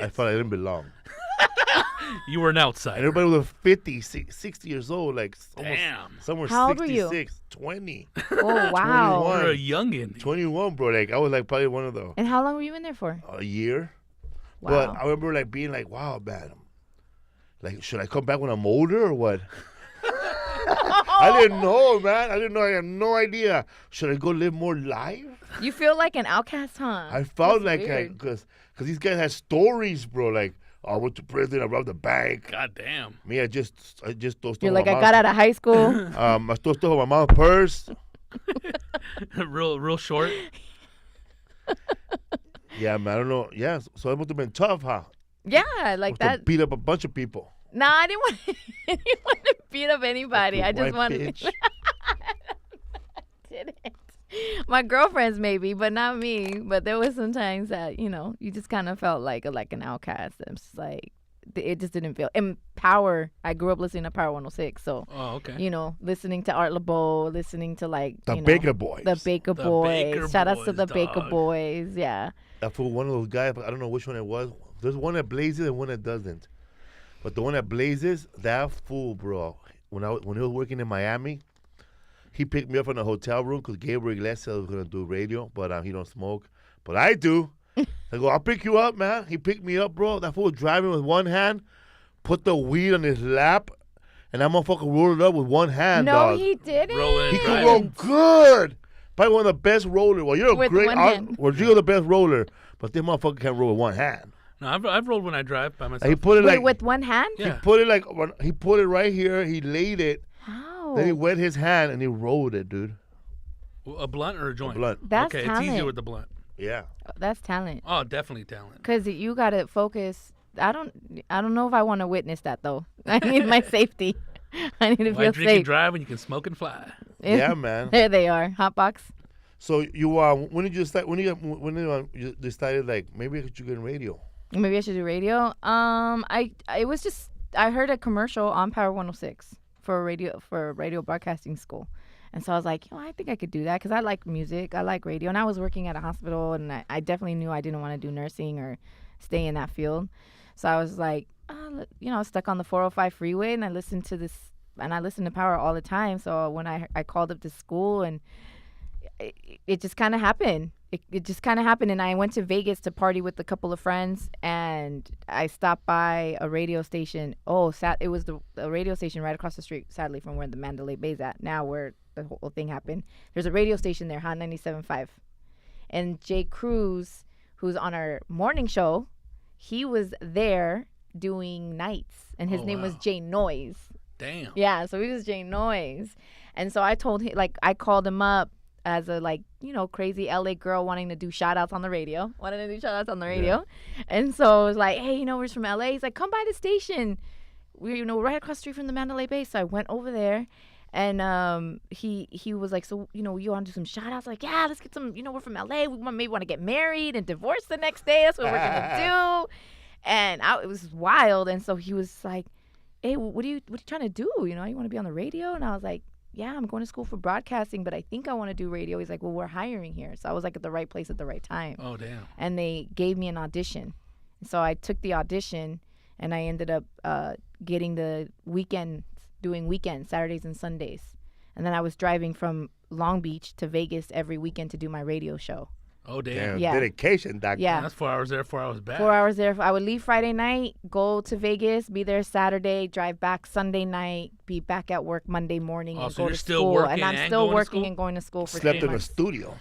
I felt I didn't belong. You were an And outsider. everybody was 50, 60 years old, like Damn. some were How old were you? 66, 20, Oh, wow. 21. You're a youngin. 21, bro. Like I was like probably one of the And how long were you in there for? a year. Wow. But I remember like being like, wow, man. Like, should I come back when I'm older or what? I didn't know, man. I didn't know. I had no idea. Should I go live more life? You feel like an outcast, huh? I felt That's like weird. because these guys had stories, bro. Like, oh, I went to prison. I robbed a bank. God damn. Me, I just stole stuff. You're from like, my I mom. got out of high school. I stole stuff from my mom's purse. real short. Yeah, man. I don't know. Yeah, so it must have been tough, huh? Yeah, like Must have that. beat up a bunch of people. Nah, I didn't want, I didn't want to beat up anybody. I just White wanted. bitch. Didn't. My girlfriends maybe, but not me. But there was some times that you just kind of felt like an outcast. It's just like it just didn't feel. And Power, I grew up listening to Power 106, so Oh, okay. listening to Art LeBeau, listening to The Baker Boys. the Baker The Boys. Baker Shout outs to Boys, the Baker dog. Boys. Yeah. That fool, one of those guys, I don't know which one it was. There's one that blazes and one that doesn't. But the one that blazes, that fool, bro. When he was working in Miami, he picked me up in a hotel room because Gabriel Iglesias was gonna do radio, but he don't smoke. But I do. I go, I'll pick you up, man. He picked me up, bro. That fool was driving with one hand, put the weed on his lap, and that motherfucker rolled it up with one hand, No, dog. he didn't. Rolling He and could driving. roll good. Probably one of the best rollers. Well, you're a With great. one hand. Rodrigo's the best roller, but this motherfucker can't roll with one hand. No, I've rolled when I drive by myself. He put it Wait, like with one hand? Yeah. he put it like he put it right here. He laid it. How? Then he wet his hand and he rolled it, dude. A blunt or a joint? Blunt. That's okay, talent. it's easier with the blunt. Yeah. That's talent. Oh, definitely talent. Cause you gotta focus. I don't know if I want to witness that though. I need my safety. I need to Why feel drink and safe. drive when you can smoke and fly? Yeah, man. There they are, hot box. So you when did you start? When you decided like maybe I could get in radio? Maybe I should do radio. It was just I heard a commercial on Power 106 for radio broadcasting school, and so I was like, I think I could do that because I like music, I like radio, and I was working at a hospital, and I definitely knew I didn't want to do nursing or stay in that field. So I was like, I was stuck on the 405 freeway, and I listened to Power all the time. So when I called up to school, and it just kind of happened. It just kind of happened, and I went to Vegas to party with a couple of friends, and I stopped by a radio station. It was the radio station right across the street, sadly, from where the Mandalay Bay's at. Now where the whole thing happened. There's a radio station there, Hot 97.5. And Jay Cruz, who's on our morning show, he was there doing nights, and his name was wow. Jay Noise. Damn. Yeah, so he was Jay Noise. And so I told him, I called him up as a, crazy LA girl wanting to do shout outs on the radio. And so I was like, hey, we're just from LA. He's like, come by the station. We're, right across the street from the Mandalay Bay. So I went over there, and he was like, so, you want to do some shout outs? Like, yeah, let's get some, we're from LA. We maybe want to get married and divorce the next day. That's what we're going to do. And it was wild. And so he was like, hey, what are you trying to do? You want to be on the radio? And I was like, yeah, I'm going to school for broadcasting, but I think I want to do radio. He's like, well, we're hiring here. So I was like at the right place at the right time. Oh, damn. And they gave me an audition. So I took the audition, and I ended up getting the doing weekends, Saturdays and Sundays. And then I was driving from Long Beach to Vegas every weekend to do my radio show. Oh, damn. Damn, Yeah. dedication, doctor. Yeah. That's 4 hours there, 4 hours back. 4 hours there. I would leave Friday night, go to Vegas, be there Saturday, drive back Sunday night, be back at work Monday morning, Oh, and so go you're to still school. working And I'm and still going to working school? and going to school for Slept 3 in a months. studio.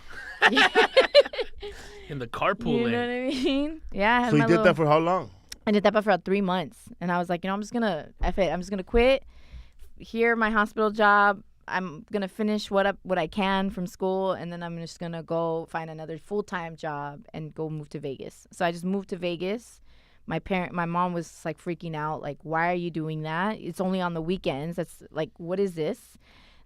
In the carpool You know lane. what I mean? Yeah. I had So you my did little- that for how long? I did that for about 3 months, and I was like, I'm just gonna F it. I'm just gonna quit here, my hospital job. I'm gonna finish what I can from school, and then I'm just gonna go find another full-time job and go move to Vegas. So I just moved to Vegas. My mom was like freaking out, like, why are you doing that? It's only on the weekends. That's like, what is this?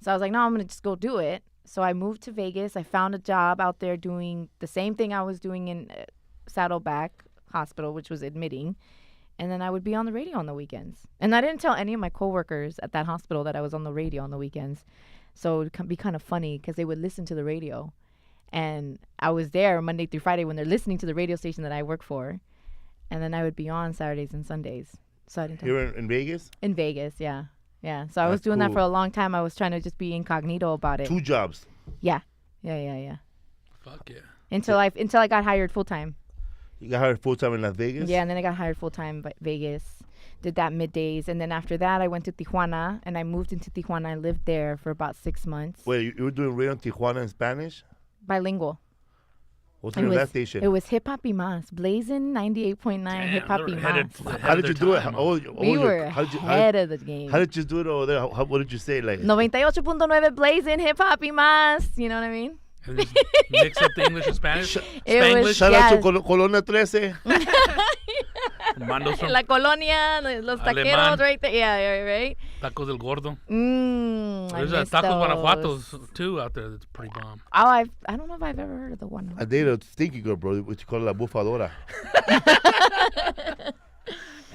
So I was like, no, I'm gonna just go do it. So I moved to Vegas. I found a job out there doing the same thing I was doing in Saddleback Hospital, which was admitting. And then I would be on the radio on the weekends. And I didn't tell any of my coworkers at that hospital that I was on the radio on the weekends. So it would be kind of funny because they would listen to the radio. And I was there Monday through Friday when they're listening to the radio station that I work for. And then I would be on Saturdays and Sundays. So I didn't Here in Vegas? In Vegas, yeah. Yeah. So I was That's doing that cool. for a long time. I was trying to just be incognito about it. 2 jobs. Yeah. Fuck yeah. Until I got hired full time. You got hired full-time in Las Vegas? Yeah, and then I got hired full time by Vegas. Did that middays, and then after that I went to Tijuana, and I moved into Tijuana. I lived there for about 6 months. Wait, you were doing radio in Tijuana in Spanish? Bilingual. What's the name of that station? It was Hip Hop y Mas. Blazing 98.9 Hip Hop y Mas. How did you do it? We were ahead of the game. How did you do it over there? What did you say? Like 98.9 Blazing Hip Hop y Mas. You know what I mean? And just mix up the English and Spanish. It was- Shout out to Colonia 13. Mandos from La Colonia, los taqueros Alemán. right there. Yeah, right? Tacos del Gordo. I There's miss Tacos those. Guanajuatos too out there. That's pretty bomb. Oh, I don't know if I've ever heard of the one. I dated a stinky girl, bro, which you call La Bufadora.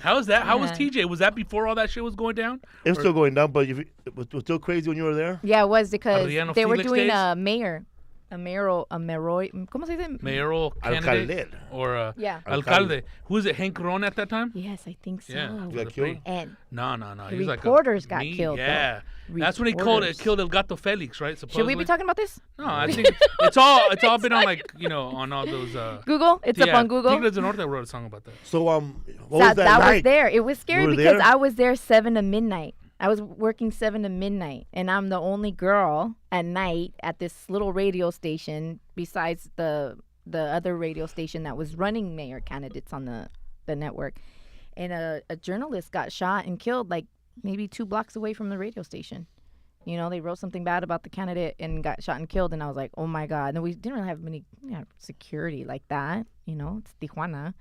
How was that? How was Yeah. TJ? Was that before all that shit was going down? It's still going down, but it was still crazy when you were there? Yeah, it was because Adriano they were Felix doing days? a mayoral, ¿cómo se dice? Mayoral candidate Alcalde. or Yeah. alcalde. Who was it? Hank Ron at that time? Yes, I think so. Yeah. You was got a killed? pretty- And No. The He was like reporters got killed, though. Yeah. That's when he Reporters. killed El Gato Felix, right? Supposedly. should we be talking about this? No, I think it's all been on like on all those. Google? It's up on Google. Tigres del Norte wrote a song about that. So, what was that That was like? there. It was scary were because there? I was there 7 to midnight. I was working 7 to midnight, and I'm the only girl at night at this little radio station besides the other radio station that was running mayor candidates on the network. And a journalist got shot and killed like maybe 2 blocks away from the radio station. You know, they wrote something bad about the candidate and got shot and killed, and I was like, oh my God. And we didn't really have many security like that. You know, it's Tijuana.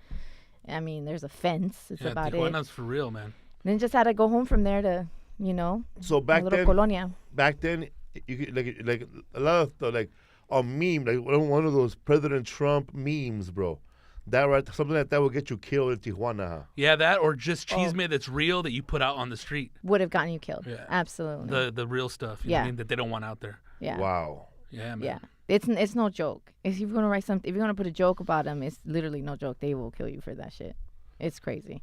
I mean, there's a fence. It's Yeah, about it. Tijuana's for real, man. Then just had to go home from there to, So a back little then, colonia. you could, like a lot of like a meme, like one of those President Trump memes, bro. That right, something like that will get you killed in Tijuana. Huh? Yeah, that or just Oh. cheese that's real that you put out on the street. Would have gotten you killed. Yeah. Absolutely. The real stuff. You know Yeah. what I mean? That they don't want out there. yeah. Wow. Yeah, man. Yeah. It's no joke. If you're gonna write something, if you're gonna put a joke about them, it's literally no joke. They will kill you for that shit. It's crazy.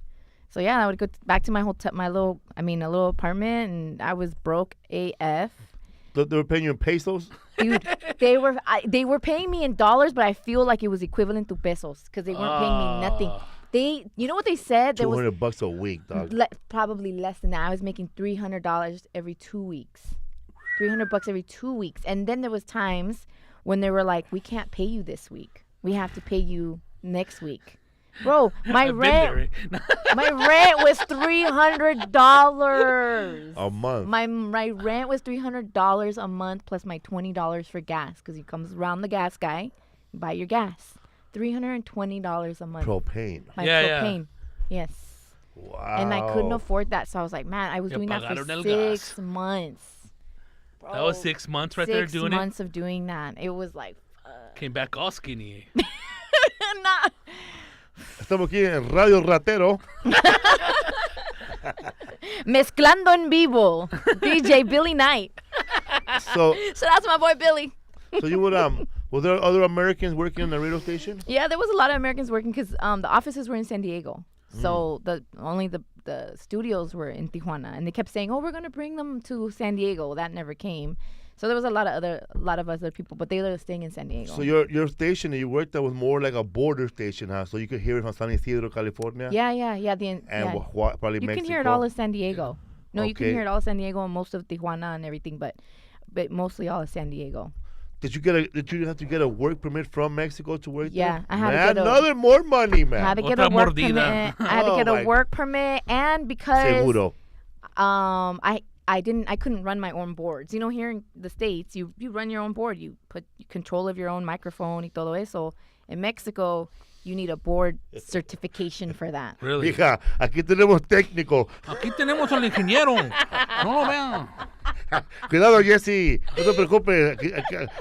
So yeah, I would go back to my hotel, a little apartment, and I was broke AF. They were paying you in pesos? Dude, they were paying me in dollars, but I feel like it was equivalent to pesos because they weren't paying me nothing. You know what they said? There was $200 a week, dog. probably less than that. I was making $300 every 2 weeks. $300 every 2 weeks, and then there was times when they were like, "We can't pay you this week. We have to pay you next week." Bro, my I've been rent was $300 A month. My rent was $300 a month plus my $20 for gas because he comes around the gas guy, buy your gas. $320 a month. Propane. My Yeah. propane. Yes. Wow. And I couldn't afford that, so I was like, man, I was Ya doing that pagaron for el 6 gas. months. That was 6 months right there 6 doing months of doing that. It was like, it. Came back all skinny. nah. Estamos aquí en Radio Ratero. Mezclando en vivo. DJ Billy Knight. So Shout out to my boy Billy. you would were there other Americans working on the radio station? Yeah, there was a lot of Americans working because the offices were in San Diego. So only the studios were in Tijuana, and they kept saying, "Oh, we're gonna bring them to San Diego." That never came. So there was a lot of other people, but they were staying in San Diego. So your station that you worked at was more like a border station, huh? So you could hear it from San Isidro, California. Yeah. And probably You Mexico. can hear it all in San Diego. No, you can Okay. hear it all in San Diego and most of Tijuana and everything, but mostly all of San Diego. Did you have to get a work permit from Mexico to work Yeah, there? I had to Man, get another more money, man. I had to get Otra a work mordida. permit. I had to Oh get my- a work permit, and because Seguro. I couldn't run my own boards. You know, here in the States, you run your own board. You put control of your own microphone y todo eso. In Mexico, you need a board certification for that. Really? Hija, aquí tenemos técnico. Aquí tenemos al ingeniero. No lo vean. Cuidado, Yesi. No te preocupes.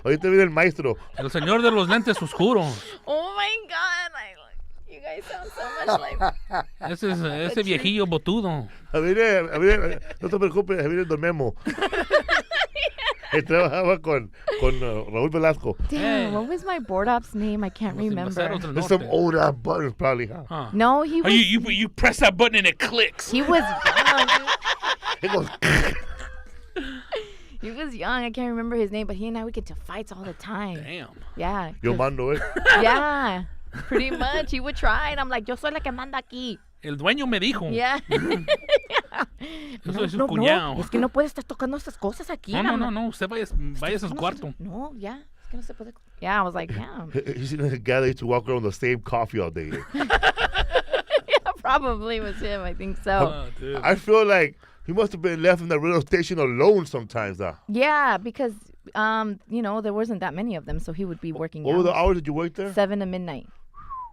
Ahorita viene el maestro. El señor de los lentes oscuros. Oh my God! You guys sound so much like. Ese viejillo botudo. No te preocupes, ahí viene el Don Memo. Él trabajaba con Raúl Velasco. Damn, what was my board op's name? I can't remember. There's some old ass buttons probably, huh? No, he was. You press that button and it clicks. He was young. It goes. He was young. I can't remember his name, but he and I would get to fights all the time. Damn. Yeah. Yo mando, eh? Yeah. Pretty much. He would try, and I'm like, yo soy la que manda aquí. El dueño me dijo. Yeah. Yo soy su cuñado. Es que no puede estar tocando estas cosas aquí. No. Usted vaya a su cuarto. No, ya. Es que no se puede. Yeah, I was like, damn. He's the guy that used to walk around with the same coffee all day. Yeah, probably was him. I think so. Oh, dude. I feel like he must have been left in the radio station alone sometimes, huh? Yeah, because there wasn't that many of them, so he would be working. What were the hours that you worked there? 7 to midnight.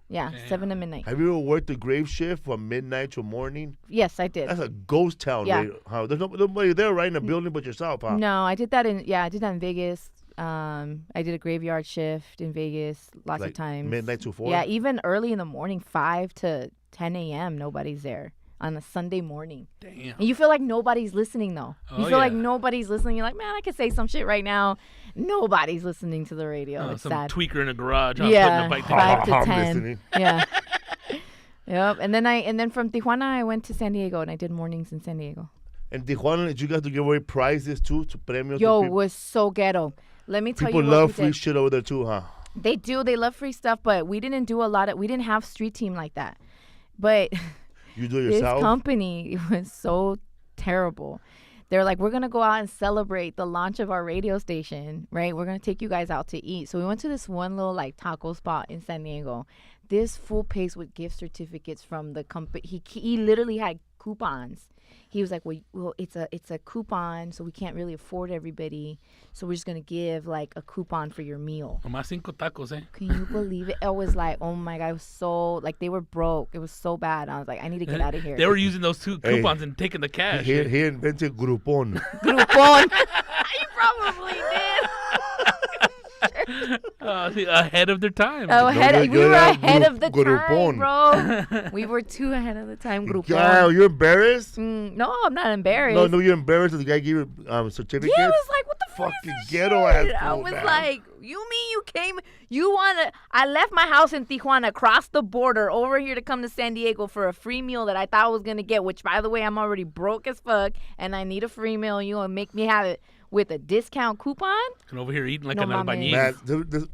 Yeah, Damn. 7 to midnight. Have you ever worked the grave shift from midnight to morning? Yes, I did. That's a ghost town. Yeah. Huh? There's nobody there right in the building but yourself, huh? No, I did that in Vegas. I did a graveyard shift in Vegas lots Like of times. midnight to 4? Yeah, even early in the morning, 5 to 10 a.m. Nobody's there on a Sunday morning. Damn. And you feel like nobody's listening, though. You Oh, feel like yeah. nobody's listening. You're like, man, I could say some shit right now. Nobody's listening to the radio. It's Some sad. tweaker in a garage. Yeah, Putting a bike 5 to I'm 10. listening. Yeah. Yep. And then from Tijuana, I went to San Diego, and I did mornings in San Diego. And Tijuana, did you guys to give away prizes too? To premios? Yo, to it was so ghetto. Let me tell people you what love we free did. shit over there too, huh? They do. They love free stuff, but we didn't do we didn't have street team like that. But You do it this yourself? company, it was so terrible. They're like, we're going to go out and celebrate the launch of our radio station, right? We're going to take you guys out to eat. So we went to this one little like taco spot in San Diego. This fool pays with gift certificates from the company. He literally had coupons. He was like, well, it's a coupon, so we can't really afford everybody. So we're just going to give like a coupon for your meal. Nomás 5 tacos, eh? Can you believe it? I was like, oh my God, it was so, like they were broke. It was so bad. I was like, I need to get out of here. They were using those 2 coupons and taking the cash. He invented Groupon. Groupon. He probably did. See, ahead of their time. Oh, we were ahead of the Groupon. time, bro. We were too ahead of the time, Groupon. Yeah, you're embarrassed? No, I'm not embarrassed. No, you're embarrassed that the guy gave you certificate? Yeah, I was like, what the fuck Fucking is this ghetto shit? ass I fool, was man. like, you mean you came, I left my house in Tijuana, crossed the border over here to come to San Diego for a free meal that I thought I was going to get, which, by the way, I'm already broke as fuck, and I need a free meal, and you want to make me have it with a discount coupon? And over here eating like No an mames. albañil.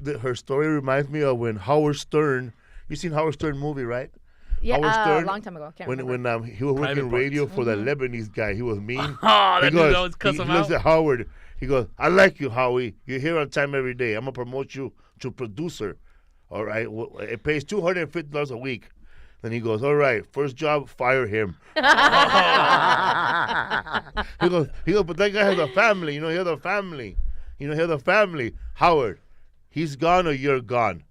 Man, her story reminds me of when Howard Stern, you seen Howard Stern movie, right? Yeah, Howard Stern, a long time ago. Can't remember. when he was Private working Parts. radio for the Lebanese guy, he was mean. Oh, that He dude goes, always cuss he him looks out. at Howard. He goes, I like you, Howie. You're here on time every day. I'm going to promote you to producer. All right? It pays $250 a week. Then he goes, all right, first job, fire him. he goes, but that guy has a family. He has a family. He has a family. Howard, he's gone or you're gone.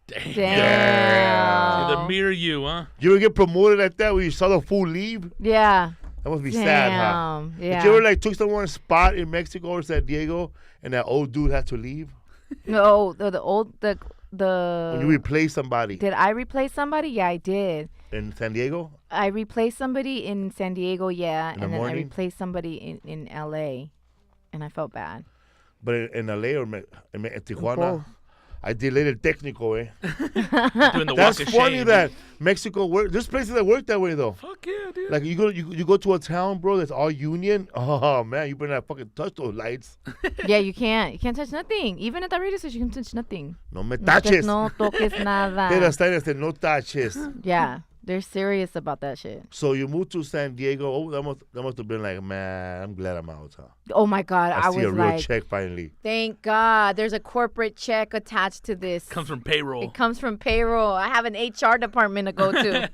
Damn. The mirror you, huh? You ever get promoted like that when you saw the fool leave? Yeah. That must be sad, huh? Damn. Yeah. Did you ever took someone's spot in Mexico or San Diego and that old dude had to leave? No, the When you replace somebody Did I replace somebody? Yeah, I did. in San Diego? I replaced somebody in San Diego, yeah, In the and then I morning? replaced somebody in LA, and I felt bad. But in LA or in Tijuana? Both. I delayed el técnico, eh? Doing the That's walk of funny shame. that Mexico work. There's places that work that way though. Fuck yeah, dude. Like you go to a town, bro, that's all union. Oh man, you better not fucking touch those lights. Yeah, you can't touch nothing. Even at that radio station, you can touch nothing. No me touches. No toques They nada. the sign that said no touches. Yeah, they're serious about that shit. So you moved to San Diego. Oh, that must have been like, man, I'm glad I'm out, huh? Oh my God, I see was a real like, check finally. thank God, there's a corporate check attached to this. Comes from payroll. It comes from payroll. I have an HR department to go to.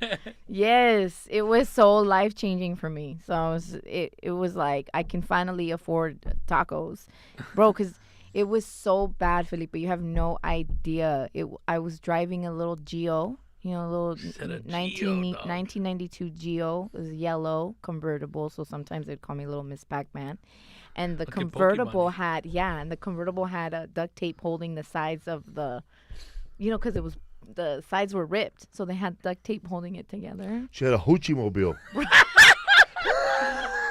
Yes, it was so life-changing for me. So it was like I can finally afford tacos. Bro, because it was so bad, Felipe. You have no idea. I was driving a little Geo, a little Said a 1992 Geo. It was yellow, convertible, so sometimes they'd call me Little Miss Pac-Man. And the Like a convertible Pokemon. had a duct tape holding the sides of the, because the sides were ripped, so they had duct tape holding it together. She had a hoochie mobile.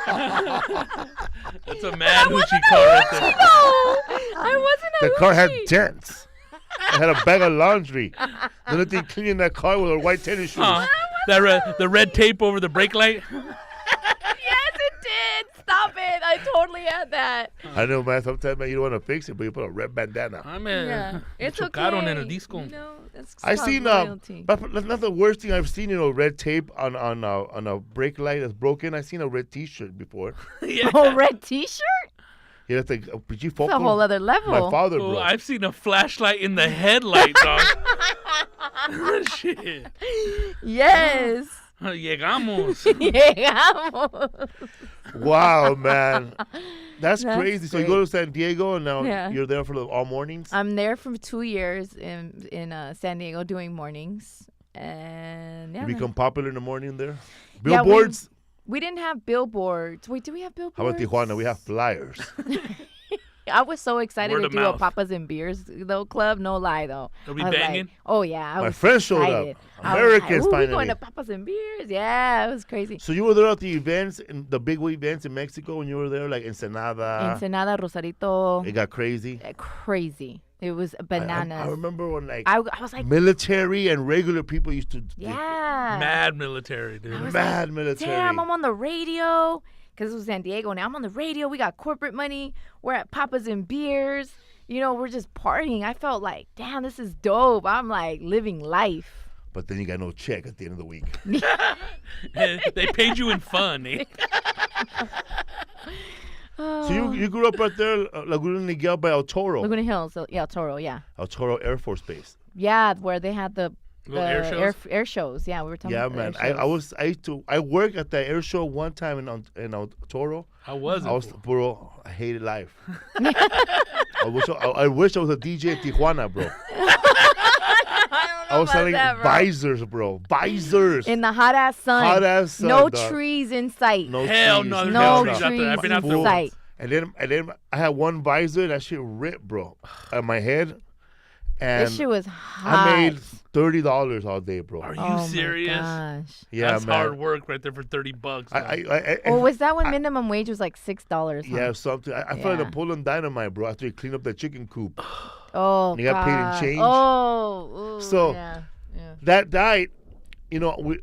That's a mad hoochie car right there. I wasn't a The car had hoochie. dents. I had a bag of laundry. The only thing cleaning that car with her white tennis shoes. The red tape over the brake light. Yes, it did. Stop it. I totally had that. I know, man. Sometimes, man, you don't want to fix it, but you put a red bandana. Yeah, it's okay. Chocaron en el disco. You know, that's I called seen loyalty. but that's not the worst thing I've seen. You know, red tape on a brake light that's broken. I seen a red T-shirt before. Yeah. Oh, red T-shirt? Yeah, that's like It's a whole other level. My father, Oh, bro. I've seen a flashlight in the headlight, dog. Shit. Yes. Llegamos. Llegamos. Wow, man, that's That's crazy. So you great. go to San Diego and now Yeah. you're there for all mornings. I'm there for 2 years in San Diego doing mornings, and yeah, You man. become popular in the morning there. Yeah, Billboards. we didn't have billboards. Wait, do we have billboards? How about Tijuana? We have flyers. I was so excited Word to of do a mouth. Papas and Beers though club. No lie though. Are we I was banging? Like, oh yeah, I My was friends showed up. excited. I was Americans like, "Ooh, we finally. going to Papas and Beers. Yeah, it was crazy. So you were there at the events, in the big events in Mexico when you were there, like Ensenada. Ensenada, Rosarito, It got crazy. crazy. It was bananas. I remember when like I was like, military and regular people used to yeah. Mad military, dude. was mad military. Damn, I'm on the radio. Because it was San Diego. Now I'm on the radio. We got corporate money. We're at Papas and Beers. You know, we're just partying. I felt like, damn, this is dope. I'm like living life. But then you got no check at the end of the week. They paid you in fun, eh? So you grew up right there, Laguna Niguel by El Toro. Laguna Hills. Yeah, Toro. Yeah. El Toro Air Force Base. Yeah, where they had the Little air shows? air shows. Yeah, we were talking Yeah, about the man. air shows. I worked at that air show one time in El Toro. How was it? I was, bro, I hated life. I wish I was a DJ in Tijuana, bro. I was selling visors, bro. Visors. In the hot ass sun. Hot ass sun, No dog. trees in sight. No Hell trees. no, there's No trees out there. I've been out trees there in once. sight. And then I had one visor that shit ripped, bro, on my head. And This shit was hot. I made $30 all day, bro. Are you Oh my serious? gosh. Yeah, That's man. hard work right there for $30. Oh, was that when minimum wage was like $6? Huh? Yeah, something. I felt Yeah. like Napoleon Dynamite, bro, after he cleaned up the chicken coop. Oh, You got paid in God. change? Oh, ooh, So, yeah. That night, you know,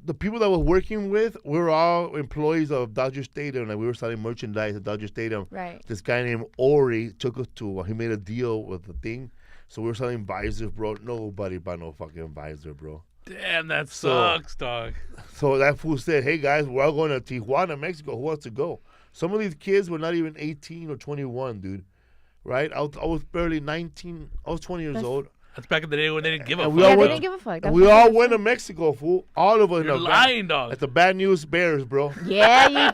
the people that I was working with, we were all employees of Dodger Stadium, and we were selling merchandise at Dodger Stadium. Right. This guy named Ori took us to, he made a deal with the thing. So we were selling visors, bro. Nobody bought no fucking visor, bro. Damn, that So- sucks, dog. So that fool said, hey, guys, we're all going to Tijuana, Mexico. Who wants to go? Some of these kids were not even 18 or 21, dude. Right? I was barely 19. I was 20 years old. That's back in the day when they didn't give a And fuck. we all Yeah, they went- didn't give a fuck. And That's we what all they went to said. Mexico, fool. All of us in You're a van. lying, dog. At the Bad News Bears, bro. Yeah, you In a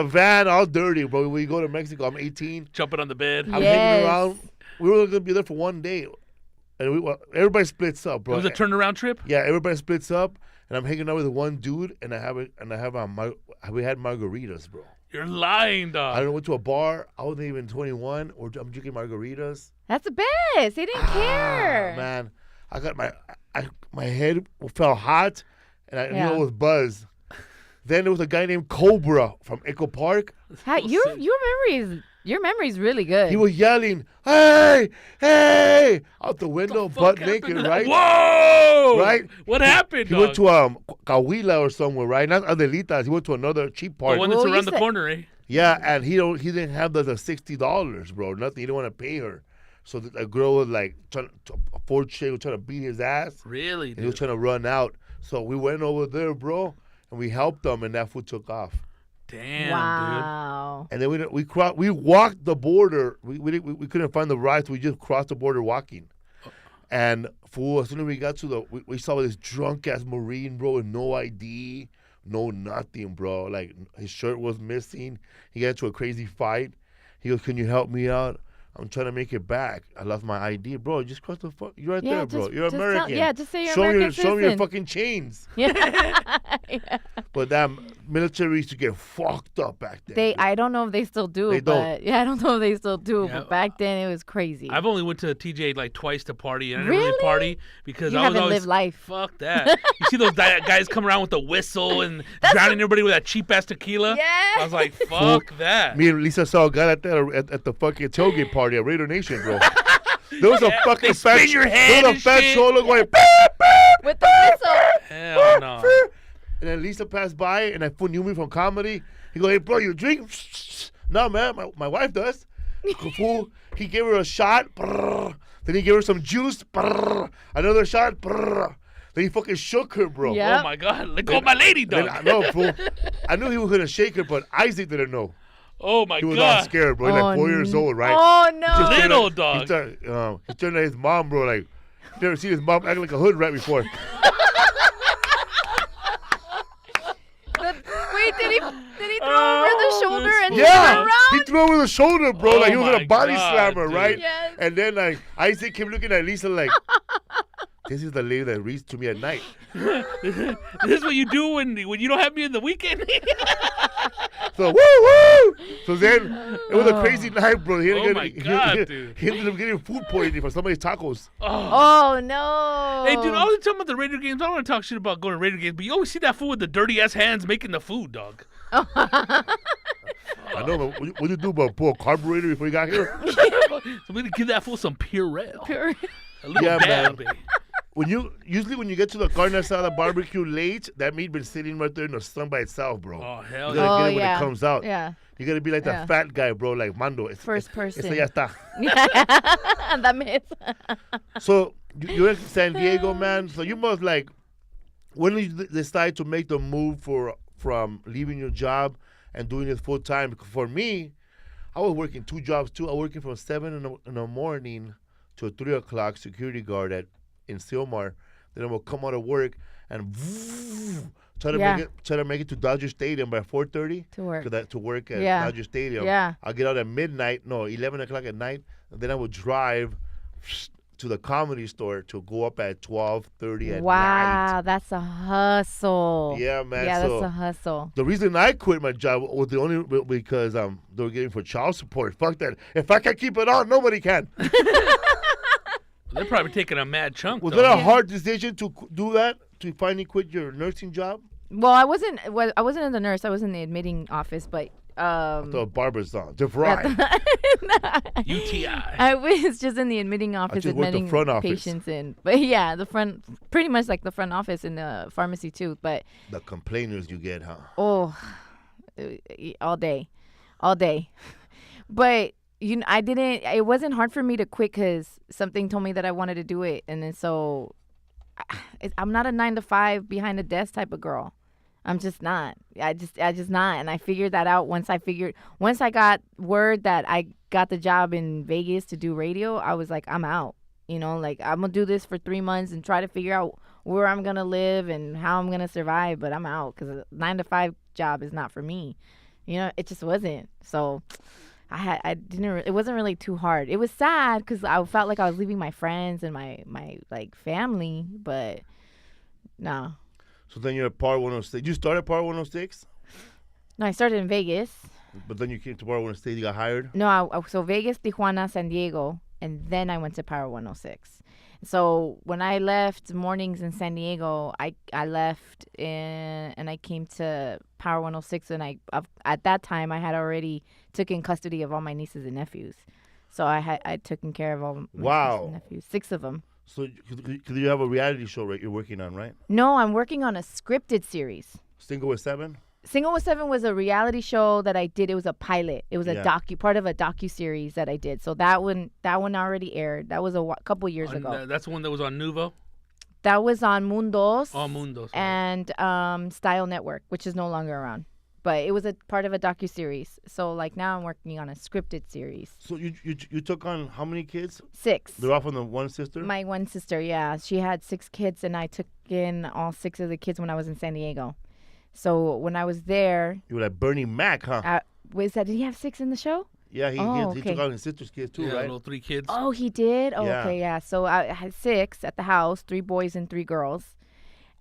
did. van, all dirty, bro. We go to Mexico. I'm 18. Jumping on the bed. I'm Yes. hanging around. We were going to be there for one day. And everybody splits up, It bro. was a turnaround trip? Yeah, everybody splits up. And I'm hanging out with one dude. And we had margaritas, bro. You're lying, I dog. went to a bar. I wasn't even 21. I'm drinking margaritas. That's the best. They didn't care. Man, I got my head felt hot, and I knew it was buzz. Then there was a guy named Cobra from Echo Park. Your memory's really good. He was yelling, "Hey, hey!" out the window, butt naked, right? Whoa! Right? What happened, He dog? went to Cahuila or somewhere, right? Not Adelitas. He went to another cheap the park. one that's Well, you around the said- corner, eh? Yeah, and he didn't have the $60, bro. Nothing. He didn't want to pay her. So the girl was like trying to afford shit, was trying to beat his ass. Really, And he was dude? trying to run out. So we went over there, bro, and we helped him, and that fool took off. Damn, wow. And then we walked the border. We couldn't find the ride, so we just crossed the border walking. And fool, as soon as we got to we saw this drunk ass Marine, bro, with no ID, no nothing, bro. Like his shirt was missing. He got into a crazy fight. He goes, "Can you help me out? I'm trying to make it back. I lost my ID, bro. Just cross the fuck. You're right Yeah, there, bro. just- You're just tell- American. yeah, just say you're show American Show me your citizen. fucking chains." Yeah. But that military used to get fucked up back then. I don't know if they still do, They don't. but yeah, I don't know if they still do. Yeah. But back then it was crazy. I've only went to TJ like twice to party, and I didn't really Really? party because You I was haven't always lived life. Fuck that. You see those guys come around with the whistle and drowning everybody with that cheap ass tequila. Yeah. I was like, fuck that. Me and Lisa saw a guy at the fucking tailgate party at Raider Nation, bro. There was a fucking they fat, spin your there head was a and fat shit. cholo going beep, beep, With the whistle. Hell no. and then Lisa passed by, and that fool knew me from comedy. He go, hey, bro, you drink? No, man, my wife does. Fool, he gave her a shot. Brrr. Then he gave her some juice. Brrr. Another shot. Brrr. Then he fucking shook her, bro. Yeah. Oh my God. Let go of my lady, Then, dog. no, fool. I knew he was going to shake her, but Isaac didn't know. Oh my He was all God. scared, bro. He's like 4 years old, right? Oh, He no. just turned Little at- dog. He turned to his mom, bro, like, you never seen his mom acting like a hood rat before. Wait, did he throw over the shoulder and turn Yeah, around? he threw over the shoulder, bro. Oh like he was my gonna body God, slam her, dude. right? Yes. And then like Isaac kept looking at Lisa like, this is the lady that reads to me at night. This is what you do when you don't have me in the weekend. So woo! So then it was a crazy night, bro. He ended, Oh my God, dude. he ended up getting food poisoning from somebody's tacos. Oh, no. Hey, dude, I was talking about the Raider games. I don't want to talk shit about going to Raider games, but you always see that fool with the dirty ass hands making the food, dog. I know, but what you do about pull a carburetor before you got here? So we need to give that fool some Purell. A little Yeah, dab, man. baby. Usually when you get to the carne asada barbecue late, that meat been sitting right there in the sun by itself, bro. Oh, You hell gotta yeah. Oh, get it when yeah. it comes out. Yeah. You gotta be like that Yeah. fat guy, bro, like Mando. First person. Ese ya está. That is. So you're in San Diego, man. So you must like, when did you decide to make the move from leaving your job and doing it full time? Because for me, I was working 2 jobs too. I was working from 7 in the morning to 3 o'clock security guard in Silmar. Then I would come out of work and try to make it to Dodger Stadium by 4:30 To work. to work at Yeah. Dodger Stadium. Yeah. I'll get out at midnight, 11 o'clock at night, and then I would drive to the Comedy Store to go up at 12:30 at Wow, night. that's a hustle. Yeah, man. Yeah, so that's a hustle. the reason I quit my job was the only because they were getting for child support. Fuck that. If I can keep it on, nobody can. They're probably taking a mad chunk, Was though. that a hard decision to do that? To finally quit your nursing job? Well, I wasn't in the nurse. I was in the admitting office, but The barber's on. DeVry. UTI. I was just in the admitting office just worked the admitting front office. patients in. But yeah, pretty much like the front office in the pharmacy too. But The complainers you get, huh? oh, all day. But I didn't. It wasn't hard for me to quit because something told me that I wanted to do it, and then so I'm not a 9 to 5 behind a desk type of girl. I'm just not. I just not. And I figured that out once I got word that I got the job in Vegas to do radio. I was like, I'm out. Like I'm gonna do this for 3 months and try to figure out where I'm gonna live and how I'm gonna survive. But I'm out because a 9 to 5 job is not for me. It just wasn't. So it wasn't really too hard. It was sad because I felt like I was leaving my friends and my like family, but no. So then you're at Power 106. You started Power 106, No, I started in Vegas. but then you came to Power 106. You got hired. No, so Vegas, Tijuana, San Diego, and then I went to Power 106. So when I left mornings in San Diego, I left and I came to Power 106, and at that time I had already taken custody of all my nieces and nephews. So I'd taken care of all my nieces and nephews, 6 of them. So because you have a reality show, right? You're working on, right? No, I'm working on a scripted series. Single with 7. Single with 7 was a reality show that I did. It was a pilot. It was a Yeah. part of a docu-series that I did. So that one already aired. That was a couple years ago. That's the one that was on Nuvo? That was on Mundos Oh, Mundos. and Style Network, which is no longer around. But it was a part of a docu-series. So like now I'm working on a scripted series. So you took on how many kids? 6. They're all from the one sister. My one sister, yeah. She had 6 kids, and I took in all 6 of the kids when I was in San Diego. So when I was there, You were like Bernie Mac, huh? did he have 6 in the show? Yeah, he okay. took on his sister's kids too, Yeah, right? little 3 kids. Oh, he did? Oh, Yeah. okay, yeah. So I had 6 at the house, 3 boys and 3 girls.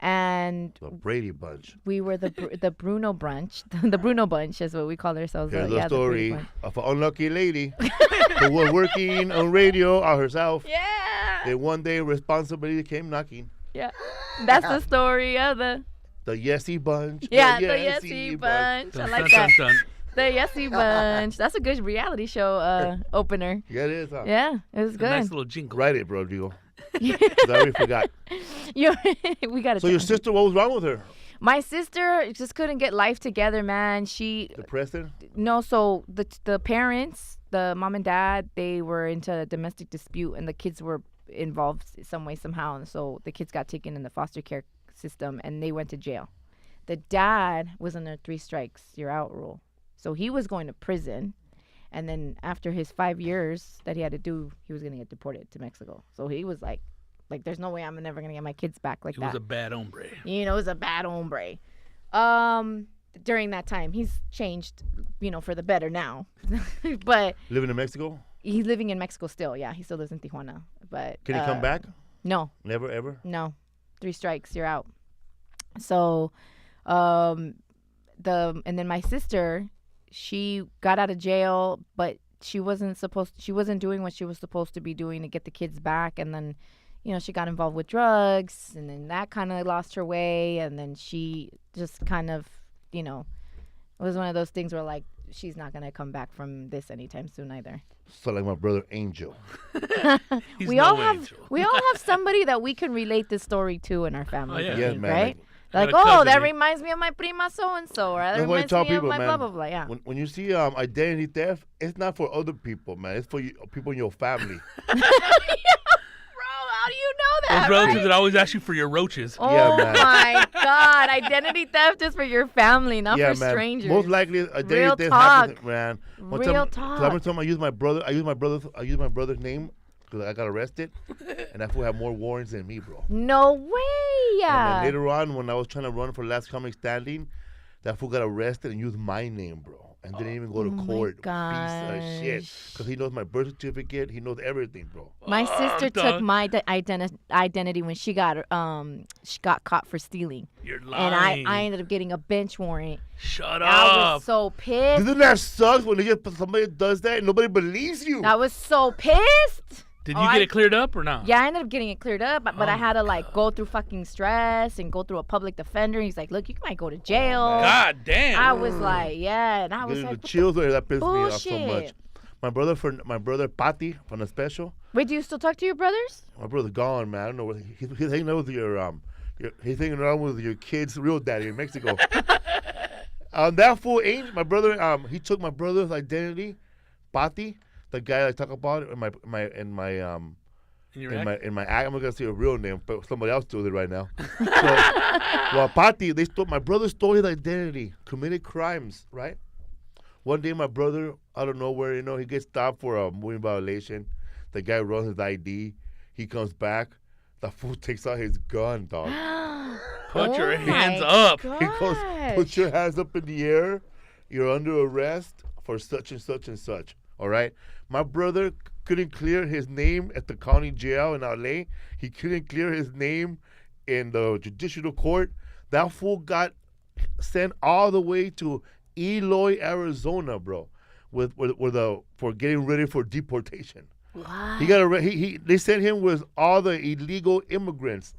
And The Brady Bunch. we were the Bruno Bunch. The Bruno Bunch is what we call ourselves. Here's yeah, the the story Brady Bunch. of an unlucky lady who was working on radio herself. Yeah. Then one day, responsibility came knocking. Yeah. That's the story of the Yesi Bunch. yeah, the Yesi Bunch. I Dun, like dun, that. dun, dun. The Yesi Bunch. That's a good reality show opener. Yeah, it is. Huh? Yeah, it was A good. nice little jingle. Write it, bro, Rodrigo. 'Cause I already forgot. We got to. So your sister, what was wrong with her? My sister just couldn't get life together, man. She Depressing? no, so the parents, the mom and dad, they were into a domestic dispute, and the kids were involved some way somehow, and so the kids got taken in the foster care system, and they went to jail. The dad was under 3 strikes, you're out rule, so he was going to prison, and then after his 5 years that he had to do, he was gonna get deported to Mexico. So he was like, there's no way I'm never gonna get my kids back like He that. was a bad hombre. You know, it was a bad hombre. During that time, he's changed, for the better now. But Living in Mexico? he's living in Mexico still. Yeah, he still lives in Tijuana. But Can he come back? No, Never, ever? no. 3 strikes, you're out. So, and then my sister, she got out of jail, but she wasn't doing what she was supposed to be doing to get the kids back, and then she got involved with drugs, and then that kind of lost her way, and then she just kind of, it was one of those things where, like, she's not going to come back from this anytime soon either. So like my brother Angel. He's We no all angel. have somebody that we can relate this story to in our family, Oh, yeah. Yeah, I think, man. right? Got Like, a oh, cousin, that eh? reminds me of my prima so-and-so, or that That's what I reminds tell me of people, my man. blah, blah, blah, yeah. When you see identity theft, it's not for other people, man. It's for people in your family. Bro, how do you know Those that, relatives right? that always ask you for your roaches. Oh, Yeah, man. my God. Identity theft is for your family, not yeah, for man. strangers. Most likely identity Real theft talk. happens, man. One Real time, talk. I remember time I used my brother's name because I got arrested, and that fool had more warrants than me, bro. No way. And Yeah. then later on, when I was trying to run for last comic standing, that fool got arrested and used my name, bro. And didn't even go to Oh my court. Piece of shit. gosh. Because he knows my birth certificate. He knows everything, bro. My sister dog. took my identity when she got caught for stealing. You're And lying. I ended up getting a bench warrant. Shut I up. was so pissed. Doesn't that suck when somebody does that and nobody believes you? I was so pissed. Did Oh, you get I- it cleared up or not? Yeah, I ended up getting it cleared up, but I Oh had to my go through fucking stress and go through a public defender. He's like, look, you might go to jail. man. God damn. I was like, yeah, and I was Getting like, the chills there, that pissed me off so bullshit. much. My brother Pati from the special. wait, do you still talk to your brothers? My brother gone, man. I don't know what he's hanging out with he's hanging around with your kid's real daddy in Mexico. That fool ain't my brother. He took my brother's identity, Pati, the guy I talk about in my act. I'm not gonna say a real name, but somebody else does it right now. So, Pati, my brother stole his identity, committed crimes, right? One day, my brother, out of nowhere, he gets stopped for a moving violation. The guy runs his ID. He comes back. The fool takes out his gun, dog. Put your Oh hands my up. He goes, put your hands up in the air. You're under arrest for such and such and such. All right? My brother couldn't clear his name at the county jail in LA. He couldn't clear his name in the judicial court. That fool got sent all the way to Eloy, Arizona, bro, for getting ready for deportation. What? He got they sent him with all the illegal immigrants,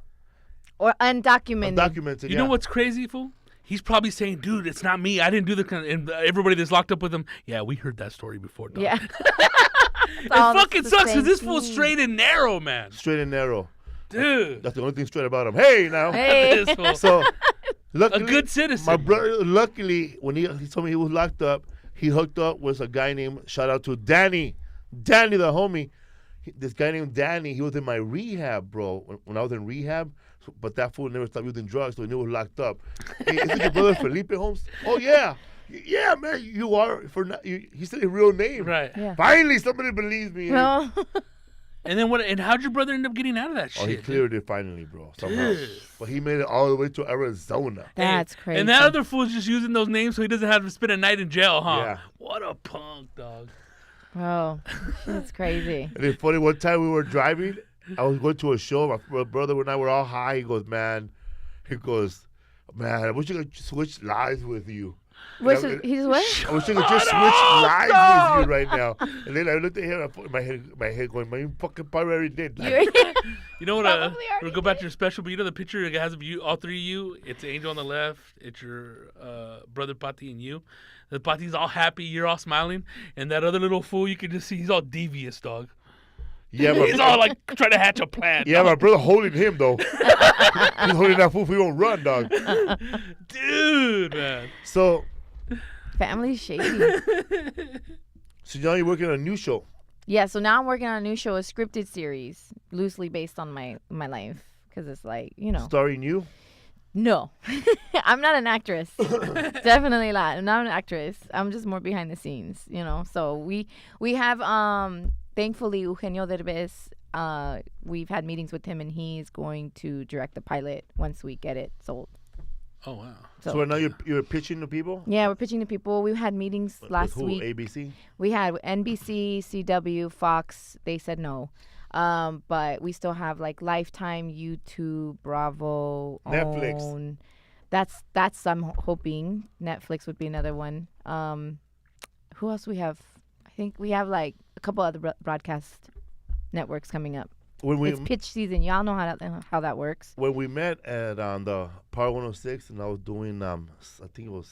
Or undocumented. undocumented. You know what's crazy, fool? He's probably saying, dude, it's not me. I didn't do the kind of, and everybody that's locked up with him, yeah, we heard that story before, dog. Yeah. It fucking sucks because this fool's straight and narrow, man. Straight and narrow. Dude. That's the only thing straight about him. Hey, now. Hey. This fool. So, luckily, A good citizen. My brother, luckily, when he told me he was locked up, he hooked up with a guy named, shout out to Danny the homie. This guy named Danny, he was in my rehab, bro, when I was in rehab. But that fool never stopped using drugs, so he knew he was locked up. Hey, is it your brother Felipe Holmes? Oh, yeah. Yeah, man, you are. He said his real name. Right. Yeah. Finally, somebody believes me. No. And then what? And how'd your brother end up getting out of that Oh, he shit? cleared it finally, bro, somehow. But he made it all the way to Arizona. That's crazy. And that other fool's just using those names so he doesn't have to spend a night in jail, huh? Yeah. What a punk, dog. Bro, that's crazy. And it's funny, one time we were driving, I was going to a show, my brother and I were all high. He goes, man, He goes, man, I wish I could switch lives with you. He's what? I wish I could just switch lives with you right now. And then I looked at him, I put my head going, man, you fucking probably already did. You know what? Probably already We'll go back to your special, but you know the picture it has of you, all three of you. It's Angel on the left. It's your brother Pati and you. The Pati's all happy. You're all smiling, and that other little fool you can just see he's all devious, dog. Yeah, He's all like trying to hatch a plan. Yeah, my brother holding him though. He's holding that fool. We won't run, dog. Dude, man. So Family shady. now you're working on a new show. Yeah, so now I'm working on a new show, a scripted series, loosely based on my life, because it's like, Starring you. No, I'm not an actress. Definitely not. I'm not an actress. I'm just more behind the scenes, So we have thankfully Eugenio Derbez. We've had meetings with him, and he's going to direct the pilot once we get it sold. Oh wow. So now you're pitching to people. Yeah, we're pitching to people. We had meetings last with who? week. ABC. We had NBC, CW, Fox. They said no. But we still have like Lifetime, YouTube, Bravo, Netflix. OWN. That's I'm hoping Netflix would be another one. Who else we have? I think we have like a couple other broadcast networks coming up. It's pitch season. Y'all know how that works. When we met at on the Power 106, and I was doing I think it was.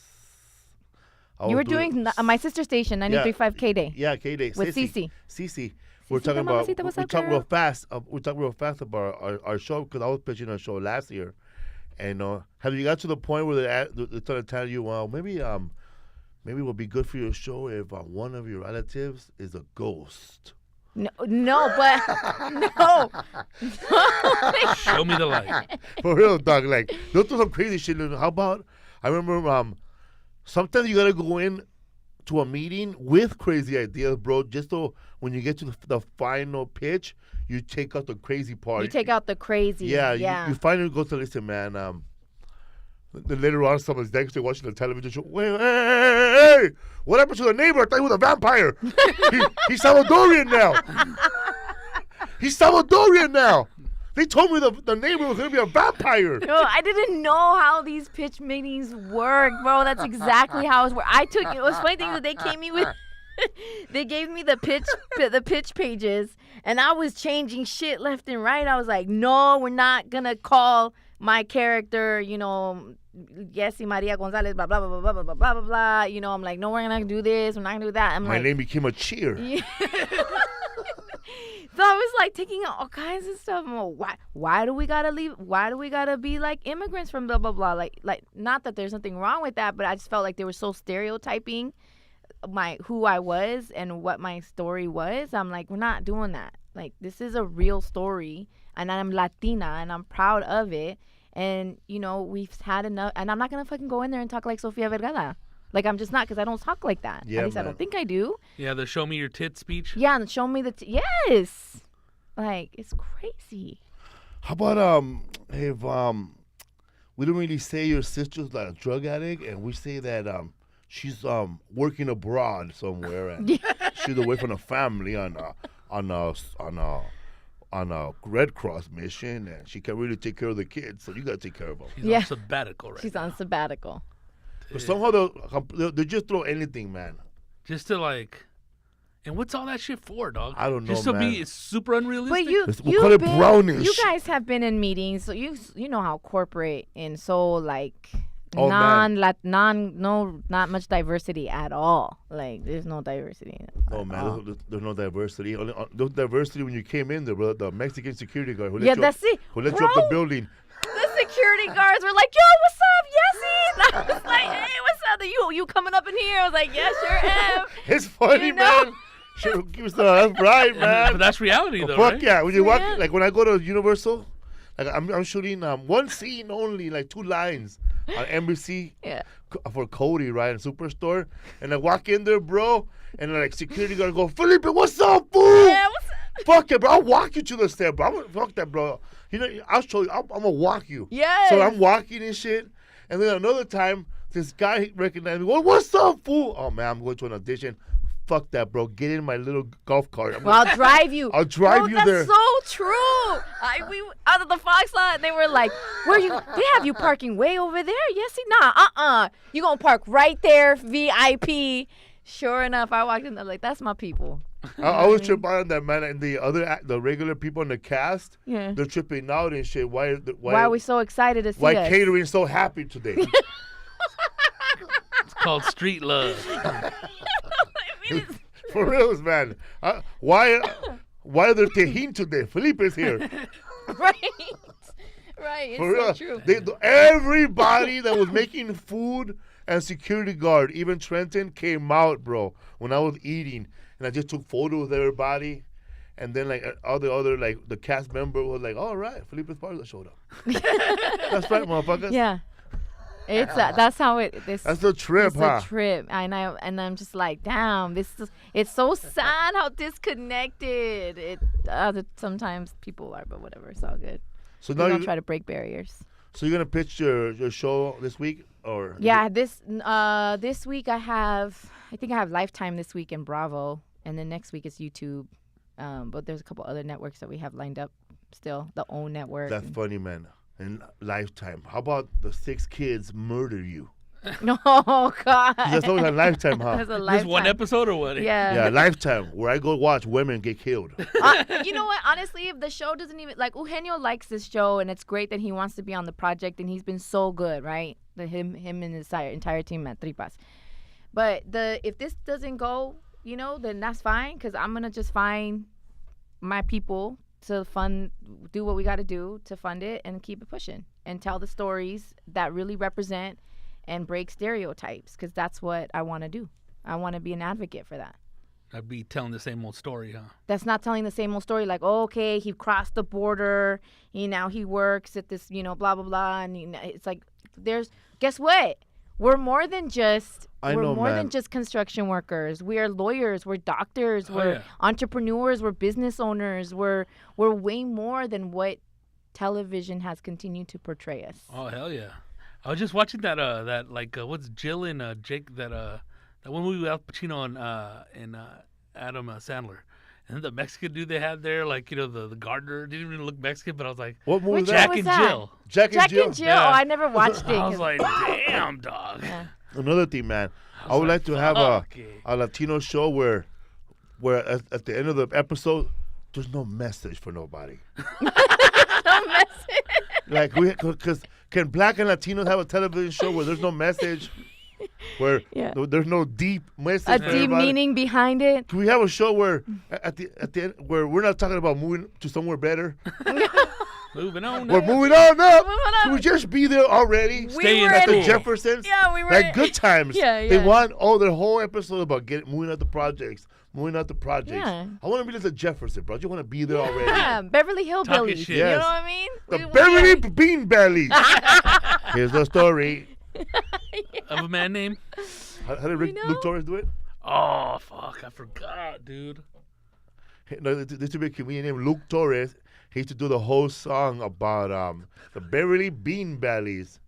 You were doing my sister station 93.5 K Day. Yeah, K Day with Cece. Cece. We're talking about. We talk real fast. We talk real fast about our show because I was pitching our show last year, and have you got to the point where they're trying to tell you, well, maybe it would be good for your show if one of your relatives is a ghost. No, but no. Show me the light. For real, dog. Like, don't do some crazy shit. How about? I remember. Sometimes you gotta go in to a meeting with crazy ideas, bro. Just so when you get to the final pitch, you take out the crazy part. You take out the crazy. Yeah. Yeah. You finally go to listen, man. Then later on, someone's next to watching the television show. Wait, hey, what happened to the neighbor? I thought he was a vampire. He's Salvadorian now. They told me the neighbor was going to be a vampire. No, I didn't know how these pitch meetings work, bro. That's exactly how it worked. It was funny thing that they came me with. They gave me the pitch pages, and I was changing shit left and right. I was like, no, we're not gonna call my character, Yesi Maria Gonzalez, blah blah blah blah blah blah blah blah blah. I'm like, no, we're not gonna do this. We're not gonna do that. My name became a cheer. Yeah. So I was like taking out all kinds of stuff. I'm like, why do we gotta leave? Why do we gotta be like immigrants from blah blah blah? Like not that there's nothing wrong with that, but I just felt like they were so stereotyping who I was and what my story was. I'm like, we're not doing that. Like, this is a real story, and I'm Latina, and I'm proud of it. And we've had enough. And I'm not gonna fucking go in there and talk like Sofia Vergara. Like, I'm just not, because I don't talk like that. Yeah, at least man. I don't think I do. Yeah, the show me your tit speech. Yeah, and show me yes. Like, it's crazy. How about if we don't really say your sister's like a drug addict, and we say that she's working abroad somewhere and she's away from the family on a Red Cross mission, and she can't really take care of the kids, so you gotta take care of them. She's on sabbatical right She's now. on sabbatical. But somehow they just throw anything, man. Just to like, and what's all that shit for, dog? I don't know, Just to man. be super unrealistic. But We call it brownish. You guys have been in meetings, so you know how corporate and so like Oh, not much diversity at all. Like, there's no diversity. Oh man, there's no diversity. There's diversity when you came in there, bro. The Mexican security guard who let that's it. Who let you up the building. The security guards were like, "Yo, what's up, Yesi?" And I was like, "Hey, what's up? You coming up in here?" I was like, "Yeah, sure am." It's funny, man. Sure, that's right, man. But that's reality, though, Fuck right? yeah. When you walk, like when I go to Universal, like I'm shooting one scene only, like 2 lines on NBC for Cody, right, in Superstore, and I walk in there, bro, and like security guard go, Felipe, what's up, fool? Yeah, what's up? Fuck it, bro. I'll walk you to the step, bro. Fuck that, bro. I'll show you. I'm gonna walk you. Yes. So I'm walking and shit, and then another time, this guy recognized me. Well, what's up, fool? Oh man, I'm going to an audition. fuck that, bro. Get in my little golf cart. Well, I'll drive you. I'll drive Bro, you that's there. so true. We out of the Fox lot, and they were like, "Where you? They have you parking way over there." Yesi, nah, You gonna park right there, VIP. Sure enough, I walked in there like, "That's my people." I was tripping out on that, man. And the regular people in the cast, Yeah. they're tripping out and shit. Why are we so excited to see Why us? catering so happy today? It's called street love. For reals, man. Why are there Tejín today? Felipe is here. Right. Right. It's For real. so true. Everybody that was making food and security guard, even Trenton, came out, bro, when I was eating. And I just took photos of everybody. And then, like, all the other, like, the cast member was like, all right, Felipe Esparza showed up. That's right, motherfuckers. Yeah. It's that's how it. That's the trip, It's a trip, and I'm just like, damn, it's so sad how disconnected sometimes people are, but whatever, it's all good. So We now don't try to break barriers. So you're gonna pitch your show this week, or Yeah, this week I think I have Lifetime this week in Bravo, and then next week is YouTube. But there's a couple other networks that we have lined up still, the OWN network. That's funny, man. And Lifetime. How about the 6 kids murder you? No, God. That's always a Lifetime, huh? That's a This Lifetime. one episode or what? Yeah, Lifetime, where I go watch women get killed. You know what? Honestly, if the show doesn't even like Eugenio likes this show, and it's great that he wants to be on the project, and he's been so good, right? Him and his entire team at Tripas. But if this doesn't go, then that's fine, because I'm gonna just find my people to do what we got to do to fund it and keep it pushing and tell the stories that really represent and break stereotypes, because that's what I want to do. I want to be an advocate for that. I'd be telling the same old story, huh? That's not telling the same old story, like, oh, okay, he crossed the border, now he works at this, blah, blah, blah. And it's like, guess what? We're more than just than just construction workers. We are lawyers, we're doctors, we're entrepreneurs, we're business owners. We're way more than what television has continued to portray us. Oh, hell yeah. I was just watching that what's Jill and Jake, that one movie with Al Pacino and Adam Sandler. And the Mexican dude they had there, the gardener, didn't even look Mexican, but I was like, What movie was Jack that? and that? Jill. Jack and Jill. Yeah. Oh, I never watched it. I was like, damn, dog. Yeah. Another thing, man. I would like to have a Latino show where at the end of the episode, there's no message for nobody. No message. Like, because can Black and Latinos have a television show where there's no message? Where there's no deep message. A for deep everybody? meaning behind it. Can we have a show where at the end where we're not talking about moving to somewhere better? Moving on. We're moving on up. Moving on. Can we just be there already? Stay in were Like school. the Jeffersons? Yeah, we were. Like good times. Yeah, They yeah. want their whole episode about moving out the projects. Moving out the projects. Yeah. I want to be just a Jefferson, bro. I just want to be there already. Yeah, Beverly Hillbillies. shit. You Yes. know what I mean? The Beverly Bean Bellies. Here's the story. Of a man named? How did Luke Torres do it? Oh, fuck. I forgot, dude. No, this used to be a comedian named Luke Torres. He used to do the whole song about the Beverly Bean Bellies.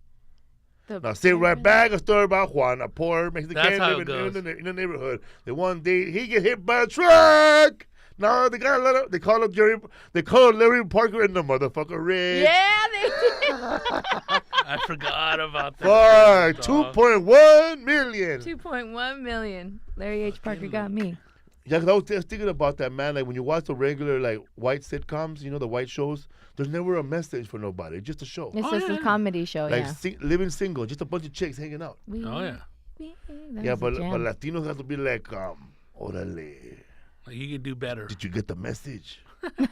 Now, sit right back, a story about Juan, a poor Mexican That's how it living goes. in the neighborhood. Then one day he get hit by a truck. Now they got they call up Larry Parker and the motherfucker rich. Yeah, they did. I forgot about that. Fuck, 2.1 million. 2.1 million. Larry H. Parker got me. Yeah, 'cause I was just thinking about that, man. Like when you watch the regular white sitcoms, the white shows, there's never a message for nobody. It's just a show. It's just a comedy show, Like yeah. living single, just a bunch of chicks hanging out. Oh, yeah. Yeah, but Latinos have to be like, orale. Like, you can do better. Did you get the message? Did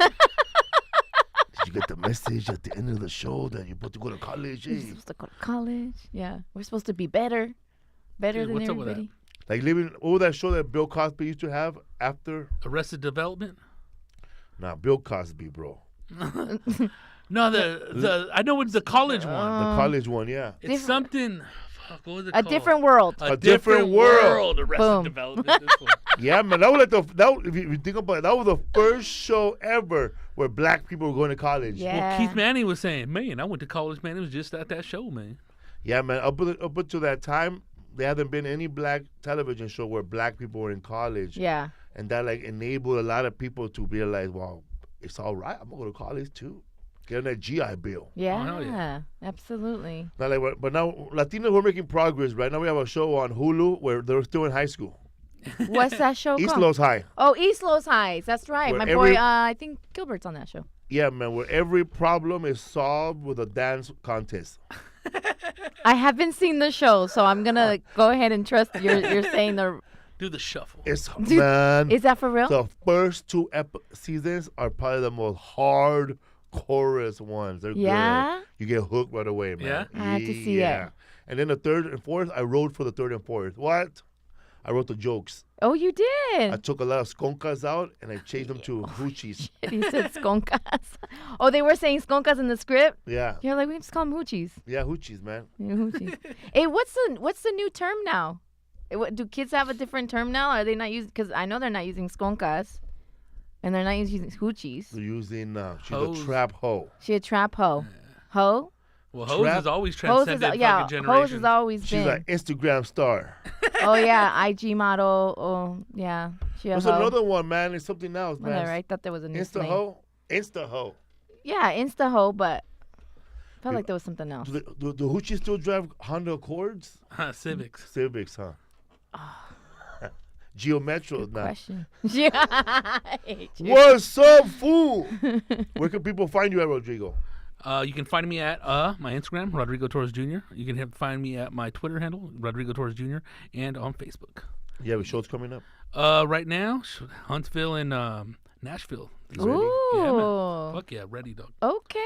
you get the message at the end of the show that you're supposed to go to college? We're supposed to go to college. Yeah. We're supposed to be better. Better Dude, than what's up with everybody. Like what was that show that Bill Cosby used to have after? Arrested Development? Nah, Bill Cosby, bro. No, I know it's the college one. The college one, yeah. It's something. Fuck, what was it A called? different world. A different world. Arrested Boom. Development. This one. Yeah, man, that was if you think about it, that was the first show ever where black people were going to college. Yeah. Well, Keith Manning was saying, man, I went to college, man. It was just at that show, man. Yeah, man. Up until that time, there hasn't been any black television show where black people were in college. Yeah. And that like enabled a lot of people to realize, well, it's all right. I'm gonna go to college too. Get on that GI Bill. Yeah. hell yeah. Absolutely. Not like, but now Latinos were making progress. Right now we have a show on Hulu where they're still in high school. What's that show East called? Los High. Oh, East Los Highs. That's right. Where My every- boy, I think Gilbert's on that show. Yeah, man. Where every problem is solved with a dance contest. I haven't seen the show, so I'm gonna go ahead and trust you're saying the. Do the shuffle. It's Dude, man. Is that for real? The first two seasons are probably the most hard chorus ones. They're Yeah? good. You get hooked right away, man. Yeah? I have to see it. And then the third and fourth, I wrote for the third and fourth. What? I wrote the jokes. Oh, you I did. took a lot of skonkas out and I changed them to hoochies. He said skonkas. Oh, they were saying skonkas in the script. Yeah. You're like, we just call them hoochies. Yeah, hoochies, man. Yeah, hoochies. Hey, what's the new term now? Do kids have a different term now? Are they not using? Because I know they're not using skonkas, and they're not using hoochies. They're using, she's Hoes. a trap hoe. She a trap hoe. Hoe? Well, hose Trap- has always Hose transcended is yeah. fucking Hose generations. has always She's been. an Instagram star. Oh yeah, IG model. Oh yeah, she a There's hoe. another one, man. It's something else, man. Whatever. I thought there was a new Insta name. hoe? Insta hoe. Yeah, Insta hoe, but felt like there was something else. Do hoochies still drive Honda Accords? Civics. Civics, huh? Geo Metros now. Question. Yeah. What's up, fool? Where can people find you at, Rodrigo? You can find me at my Instagram, Rodrigo Torres Jr. You can find me at my Twitter handle, Rodrigo Torres Jr., and on Facebook. Yeah, with shows coming up. Right now, Huntsville and Nashville. is Ooh. ready. Yeah, man. Fuck yeah, ready, dog. Okay.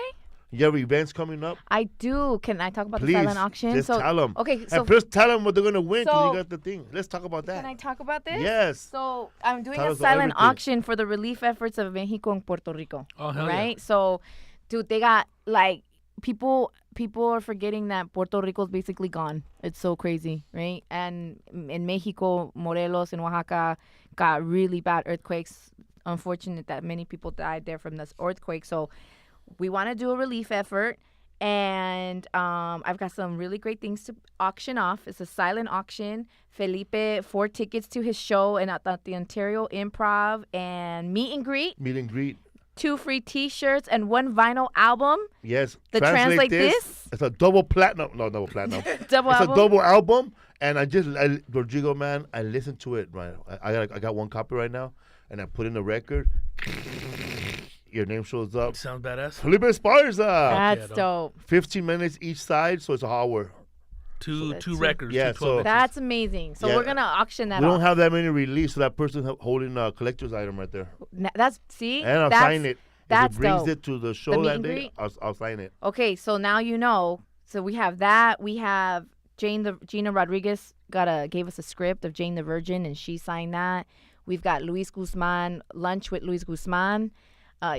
You have events coming up? I do. Can I talk about Please, the silent auction? just tell them. Okay, so And first tell them what they're going to win because So- you got the thing. Let's talk about that. can I talk about this? Yes. So I'm doing Tell a us silent everything. auction for the relief efforts of Mexico and Puerto Rico. Oh, hell right? So, dude, they got like people are forgetting that Puerto Rico's basically gone. It's so crazy, right? And in Mexico, Morelos and Oaxaca got really bad earthquakes. Unfortunate that many people died there from this earthquake. So we want to do a relief effort. And I've got some really great things to auction off. It's a silent auction. Felipe, 4 tickets to his show and at the Ontario Improv and meet and greet. Meet and greet. 2 free T-shirts and 1 vinyl album. Yes. The Translate This. It's a double platinum. No, double platinum. Double It's album. a double album. And Rodrigo, man, I listened to it, right? I got 1 copy right now. And I put in the record. Your name shows up. Sounds badass. Felipe Esparza. That's Yeah, dope. 15 minutes each side, so it's an hour. Two that's two two- records. Yeah, two 12 so- inches. That's amazing. So Yeah. we're gonna auction that We off. don't have that many released, so that person holding a collector's item right there. That's see. And I'll that's, sign it. That's if it brings dope. it to the show meet that and day, greet? I'll sign it. Okay, so now you know. So we have that. We have Gina Rodriguez gave us a script of Jane the Virgin, and she signed that. We've got Luis Guzman, Lunch with Luis Guzman.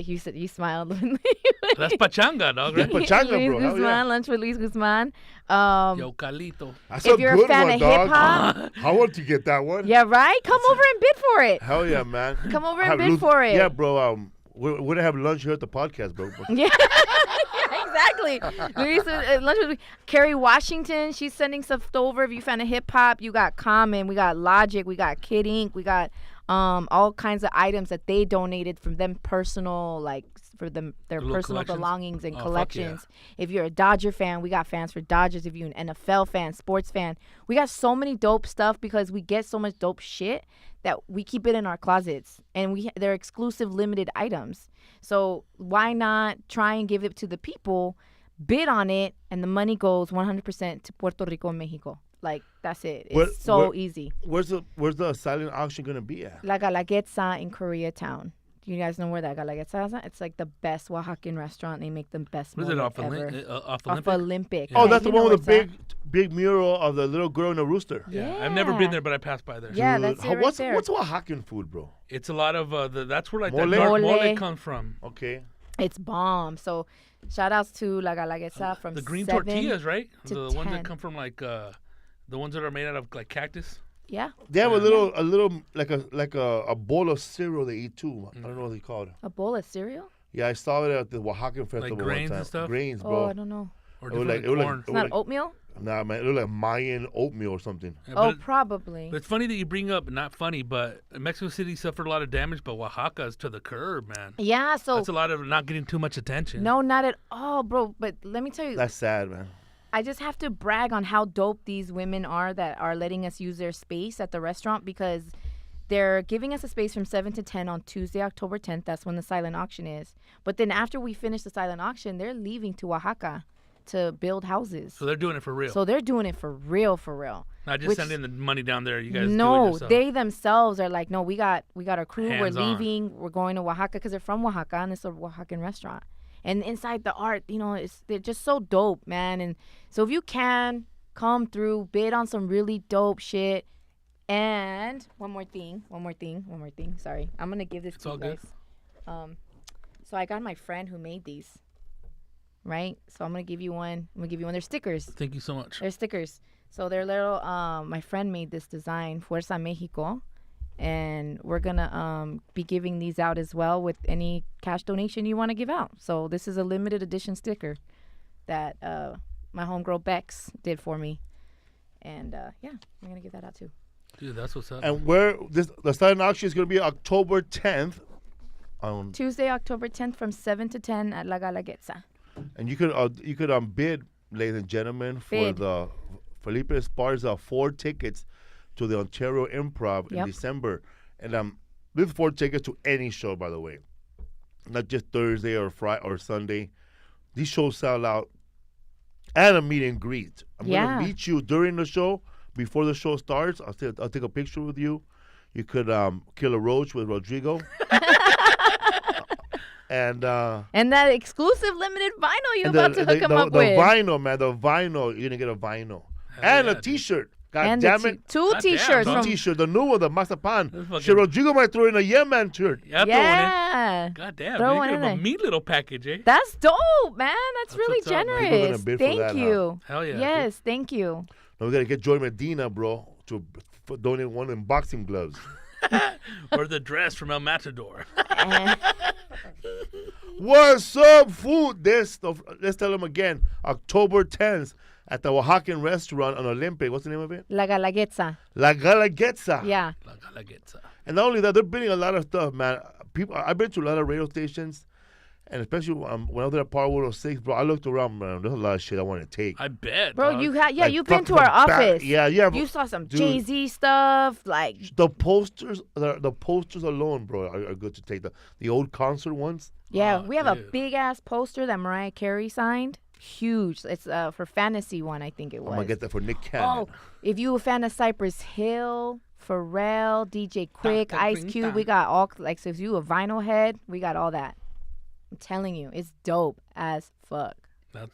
You said you smiled. That's pachanga, dog, That's right? pachanga, Luis bro. Hell Guzman, yeah. Lunch with Luis Guzman. Yo, Calito. That's If a you're a good fan one, of dog. hip-hop- I want to get that one. Yeah, right? Come over and bid for it. Hell yeah, man. Come over I and have bid for it. Yeah, bro. We're going to have lunch here at the podcast, bro. Yeah, exactly. Luis, lunch with Kerry Washington. She's sending stuff over. If you're a fan of hip hop, you got Common, we got Logic, we got Kid Ink, we got all kinds of items that they donated from them personal, like for them their Little personal collections? belongings and Oh, fuck collections. If you're a Dodger fan, we got fans for Dodgers. If you're an NFL fan, sports fan, we got so many dope stuff because we get so much dope shit that we keep it in our closets, and they're exclusive limited items. So why not try and give it to the people, bid on it, and the money goes 100% to Puerto Rico and Mexico. Like, that's it. It's easy. Where's the silent auction going to be at? La Galaguetza in Koreatown. Do you guys know where that Galaguetza is at? It's like the best Oaxacan restaurant. They make the best What is it, mole off the ever. off Off Olympic? Olympic. Oh, Yeah, that's the you one know with the where it's big mural of the little girl and the rooster. Yeah. I've never been there, but I passed by there. Yeah, Dude, that's it right there. What's Oaxacan food, bro? It's a lot of that's where like Mole? that dark Mole. mole comes from. Okay. It's bomb. So shout outs to La Galaguetza from The green 7 tortillas, right? to The ones 10. that come from like the ones that are made out of like cactus. Yeah, They have a little like a bowl of cereal they eat too. I don't know what they call it. a bowl of cereal. Yeah, I saw it at the Oaxacan festival grains one time. and stuff? Grains, Oh, bro. I don't know. Or It was different like- corn. It's not oatmeal? Nah, man, it looked like Mayan oatmeal or something. Yeah, Oh, but probably. But it's funny that you bring up, not funny, but Mexico City suffered a lot of damage, but Oaxaca is to the curb, man. Yeah, so That's a lot of not getting too much attention. no, not at all, bro. But let me tell you, That's sad, man. I just have to brag on how dope these women are that are letting us use their space at the restaurant because they're giving us a space from 7 to 10 on Tuesday, October 10th. That's when the silent auction is. But then after we finish the silent auction, they're leaving to Oaxaca to build houses. So they're doing it for real. So they're doing it for real, for real. Not just sending the money down there. You guys do it No, yourself. they themselves are like, no, we got our crew. Hands we're on. leaving. We're going to Oaxaca because they're from Oaxaca and it's a Oaxacan restaurant. And inside the art, they're just so dope, man. And so if you can come through, bid on some really dope shit. And one more thing. Sorry, I'm gonna give this It's to all you good. guys. So I got my friend who made these. Right. So I'm gonna give you one. They're stickers. Thank you so much. They're stickers. So they're little. My friend made this design, Fuerza Mexico, and we're gonna be giving these out as well with any cash donation you want to give out. So this is a limited edition sticker that my homegirl Bex did for me, and yeah, I'm gonna give that out too. Dude, that's what's up. And the silent auction is going to be October 10th. Tuesday, October 10th from 7 to 10 at La Galaguetza. And you could bid, ladies and gentlemen, for Bid. the Felipe Esparza 4 tickets to the Ontario Improv in Yep. December. And these 4 tickets to any show, by the way, not just Thursday or Friday or Sunday. These shows sell out, and a meet and greet. I'm Yeah. gonna meet you during the show. Before the show starts, I'll take a picture with you. You could kill a roach with Rodrigo. And that exclusive limited vinyl you're and about to hook him up the with. vinyl, man, the vinyl. You're gonna get a vinyl and yeah, a dude. T-shirt. God And damn the it, two God damn, T-shirts dog. from T-shirt, the new one, the Mazapan. That's fucking- Shit, Rodrigo might throw in a Yeah Man shirt. Yeah, yeah. God damn, Throw dude, one you in could have a there. meat little package, eh? That's dope, man. That's really what's up, man. People gonna generous. bid for Thank that, huh? you. Hell yeah. Yes, thank you. Now we gotta get Joy Medina, bro, to donate one in boxing gloves. Or the dress from El Matador. And What's up, food? Let's tell them again. October 10th at the Oaxacan restaurant on Olympic. What's the name of it? La Galaguetza. La Galaguetza. Yeah. La Galaguetza. And not only that, they're bidding a lot of stuff, man. I've been to a lot of radio stations, and especially when I was at Power 106, bro, I looked around, man. There's a lot of shit I want to take. I bet. Bro, dog. you've Like, been to our office. Yeah. You saw some Dude. Jay-Z stuff, like The posters, the posters alone, bro, are good to take. The old concert ones. yeah, Oh, we have a dude. big ass poster that Mariah Carey signed. Huge. It's for Fantasy one, I think it was. I'm gonna get that for Nick Cannon. Oh, if you a fan of Cypress Hill, Pharrell, DJ Quick, Dr. Ice Green Cube, Thumb. we got all like. So if you a vinyl head, we got all that. I'm telling you, it's dope as fuck. That's,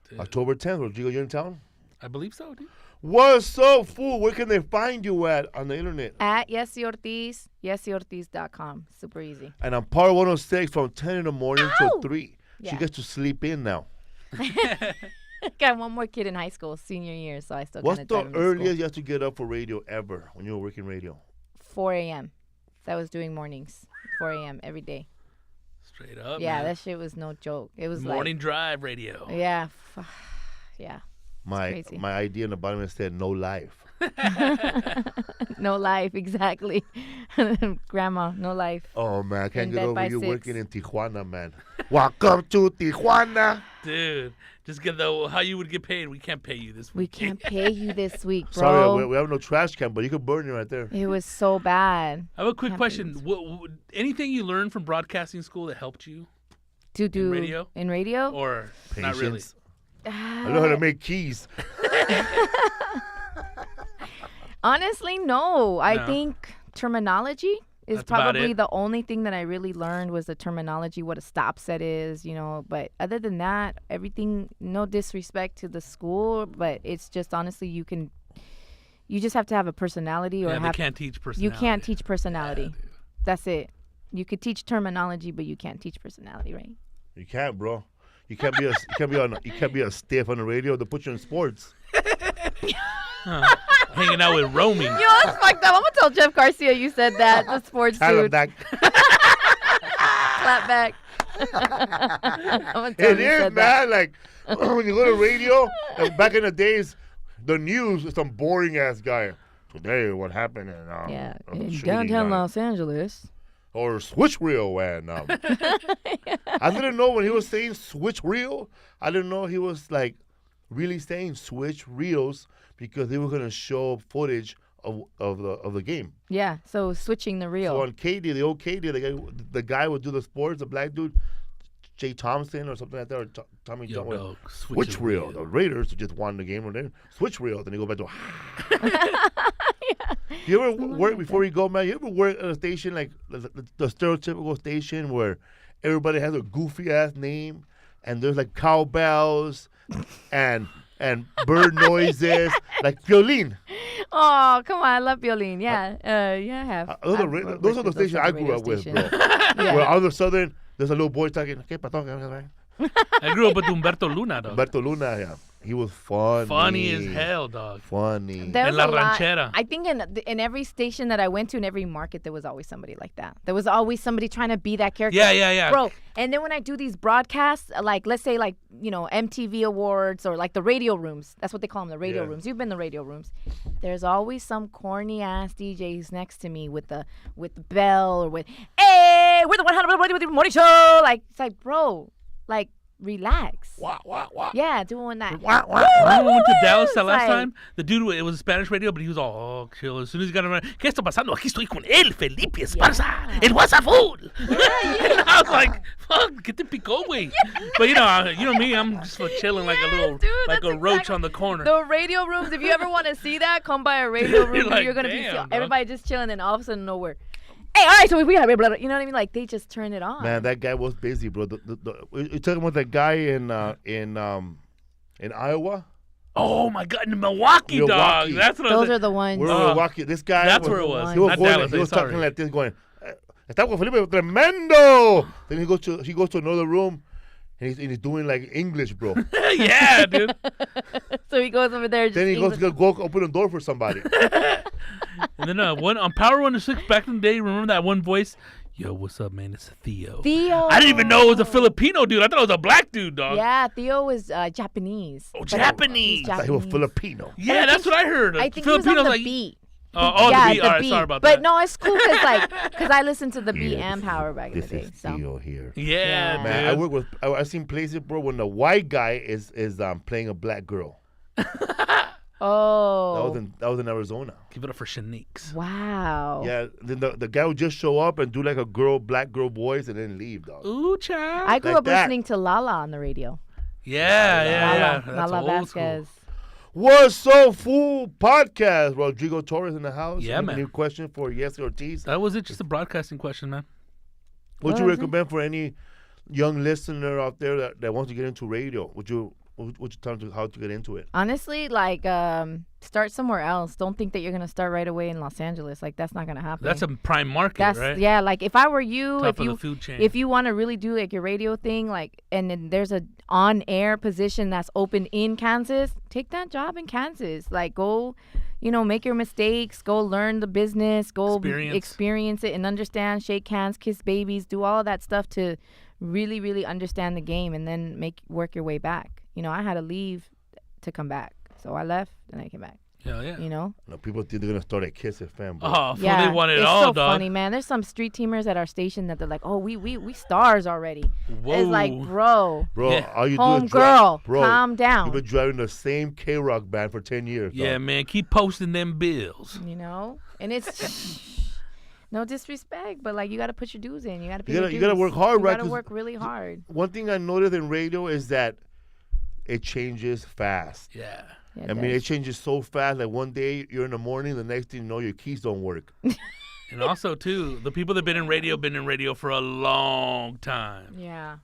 dude, October 10th, Rodrigo, you in town? I believe so, dude. What's up, fool? Where can they find you at on the internet? At Yesi Ortiz, YesiOrtiz.com. Super easy. And on Power 106 from 10 in the morning Ow! till 3. She Yeah. gets to sleep in now. Got one more kid in high school, senior year, so I still What's kind the of drive him to school. earliest you have to get up for radio ever when you were working radio? 4 a.m. That was doing mornings. 4 a.m. every day. Straight up. Yeah, man. that shit was no joke. It was Morning drive radio. like, yeah, yeah. My crazy. my idea in the bottom it said no life. No life, exactly. Grandma, no life. Oh man, I can't In get bed over by you 6. working in Tijuana, man. Welcome to Tijuana. Dude, just get how you would get paid. We can't pay you this We week. can't pay you this week, bro. Sorry, we have no trash can, but you could burn it right there. It was so bad. I have a quick Can't question. pay Anything you learned from broadcasting school that helped you? To do radio? In radio? Or not really? Patience. I know how to make keys. Honestly, no. I No. think terminology is That's about probably it? the only thing that I really learned was the terminology, what a stop set is, But other than that, everything, no disrespect to the school, but it's just honestly, you just have to have a personality or Yeah, they have, can't teach you personality. can't teach personality. Yeah, dude. That's it. You could teach terminology, but you can't teach personality, right? You can't, bro. You can't be a stiff on the radio. They put you in sports. Hanging out with Romy. Yo, that's fucked up. I'm gonna tell Jeff Garcia you said that. The sports Tell 'em dude. that. Clap back. It is, man. Like when you go to radio, like back in the days, the news is some boring ass guy. Today, what happened in downtown Los Angeles. Or switch reel, and I didn't know when he was saying switch reel. I didn't know he was like really saying switch reels because they were gonna show footage of the game. Yeah, so switching the reel. So on KD, the old KD, the guy would do the sports, the black dude, Jay Thompson or something like that, or Tommy John. Dog, switch reel. The Raiders just won the game, and then switch reel. Then they go back to. You ever work before you go, man? You ever work at a station like the stereotypical station where everybody has a goofy ass name, and there's like cowbells and bird noises, like violin. Oh, come on. I love violin. Yeah. Yeah, I have. Those are the stations I grew up with, bro. Yeah. Where all of a sudden, there's a little boy talking, ¿Qué pasó? I grew up with Humberto Luna, dog. Humberto Luna, yeah. He was funny. Funny as hell, dog. Funny. There was La a lot. Ranchera. I think in every station that I went to, in every market, there was always somebody like that. There was always somebody trying to be that character. Yeah. Bro, and then when I do these broadcasts, like let's say like, MTV Awards or like the radio rooms. That's what they call them, the radio rooms. You've been in the radio rooms. There's always some corny ass DJs next to me with the bell or with, hey, we're the 100 morning show. Like, it's like, bro, like, relax. Wah. Yeah, doing that. When we went to Dallas that last Like- time, the dude, it was Spanish radio, but he was all chill. As soon as he got around, ¿Qué está pasando? Aquí estoy con él, Felipe Esparza. El WhatsApp fool. And I was like, fuck, get the pico, güey. But you know me, I'm just chilling like a little, dude, like that's a roach exactly- on the corner. The radio rooms, if you ever want to see that, come by a radio room. You're like, You're going to be damn, dog. everybody just chilling, and all of a sudden nowhere. Hey, all right, so we have, you know what I mean? Like, they just turn it on. Man, that guy was busy, bro. You're talking about that guy in Iowa? Oh my God, in Milwaukee, dog. Milwaukee. That's what Those I are the ones. We're in Milwaukee. This guy. That's where it was. He was, Not going, Dallas, he was sorry. talking like this, going, "Está con Felipe, tremendo." Then he goes to another room, and he's doing like English, bro. Yeah, dude. So he goes over there. Just Then he goes English. to go open the door for somebody. And then one on Power 106 back in the day, remember that one voice? Yo, what's up, man? It's Theo. Theo. I didn't even know it was a Filipino dude. I thought it was a black dude, dog. Yeah, Theo was Japanese. Oh, But Japanese. he's I thought he was Japanese. Filipino. Yeah, that's what I heard. I think he was on Filipinos the like, beat. Oh, yeah, the beat. All right, sorry about but that. no, it's cool because I listened to the beat Yeah, and Power back in the This day. is So Theo here. Yeah, Yeah. Man, I dude. work with. I've seen places, bro, when the white guy is playing a black girl. oh, That was in Arizona. Give it up for Shaniques. wow. Yeah, then the guy would just show up and do like a black girl voice and then leave, dog. Ooh, child. I grew Like up that. listening to Lala on the radio. Yeah. That's Lala old Vasquez. school. What's so full podcast? Rodrigo Torres in the house. Yeah, Any man. New question for Yesi Ortiz. That was it. Just a broadcasting question, man. Would you was it? recommend for any young listener out there that wants to get into radio? Would you tell them how to get into it? Honestly, like, start somewhere else. Don't think that you're gonna start right away in Los Angeles. Like, that's not gonna happen. That's a prime market, That's right? yeah. Like, if I were you, Top of the food chain. if you want to really do like your radio thing, like, and then there's a on-air position that's open in Kansas, take that job in Kansas. Like, go, make your mistakes, go learn the business, go experience it and understand, shake hands, kiss babies, do all of that stuff to really, really understand the game, and then work your way back. I had to leave to come back, so I left and I came back. Hell yeah. No, people think they're gonna start at Kiss FM. Bro. Oh, Yeah, they want it it's all, so dog. funny, man. There's some street teamers at our station that they're like, "Oh, we stars already." Whoa. It's like, bro, Yeah. All you do home is girl, bro, calm You've down. been driving the same K-Rock band for 10 years. Yeah, dog. man. Keep posting them bills. And it's no disrespect, but like, you got to put your dues in. You got to pay You your gotta- you gotta dues. work hard, right? You got to 'Cause work really hard. One thing I noticed in radio is that it changes fast. Yeah. Yeah, I mean, it changes so fast. Like one day you're in the morning, the next thing you know, your keys don't work. And also, too, the people that been in radio for a long time. yeah.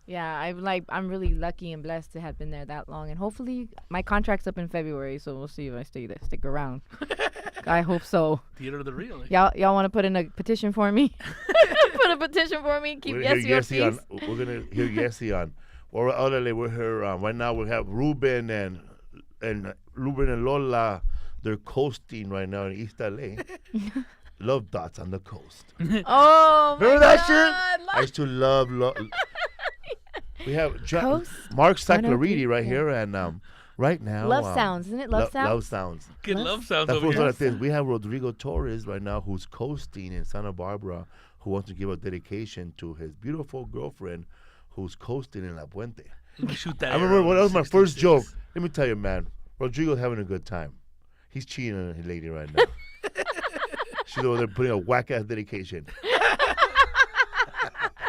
I'm really lucky and blessed to have been there that long, and hopefully my contract's up in February, so we'll see if I stick around. I hope so. Theater of the real. Y'all want to put in a petition for me? Put a petition for me. Keep We're gonna Yesi hear Yesi Ortiz. on. We're gonna hear Yesi on. Or we're here right now. We have Ruben and Lola. They're coasting right now in East LA. Love dots on the coast. Oh my Remember that God, shit? I used to love We have Coast Mark 103, Saclariti right yeah. here, and right now, Love Sounds, isn't it? Love Sounds. Love Sounds. Good love sounds That over fool's here. like this. We have Rodrigo Torres right now, who's coasting in Santa Barbara, who wants to give a dedication to his beautiful girlfriend, who's coasting in La Puente. Let me shoot that. I remember arrow that was my first 66. joke. Let me tell you, man, Rodrigo's having a good time. He's cheating on a lady right now. She's over there putting a whack ass dedication.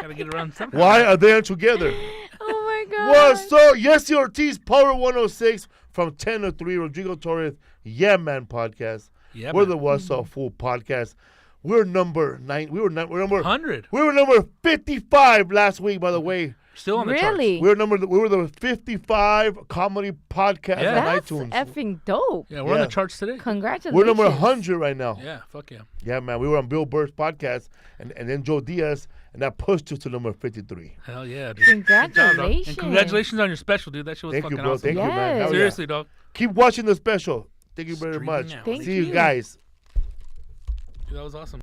Gotta get around somehow. Why are they together? Oh my God. What's up? Yesi Ortiz, Power 106 from 10 to 3. Rodrigo Torres, Yeah Man podcast. Yeah, We're man. the What's Up Fool podcast. We're number 9. We're number 100. We were number 55 last week, by the way. Still on the Really? We were the 55 comedy podcast Yeah. on That's iTunes. effing dope. charts. Yeah, we're on Yeah. the charts today. Congratulations. We're number 100 right now. Yeah, fuck yeah. Yeah, man. We were on Bill Burr's podcast and then Joe Diaz, and that pushed us to number 53. Hell yeah, dude. Congratulations. And congratulations on your special, dude. That shit was Thank you, fucking bro. awesome. Thank you, man. Yes. Hell yeah. Seriously, dog. Keep watching the special. Thank you very Streaming much. now. Thank See you you. guys. Dude, that was awesome.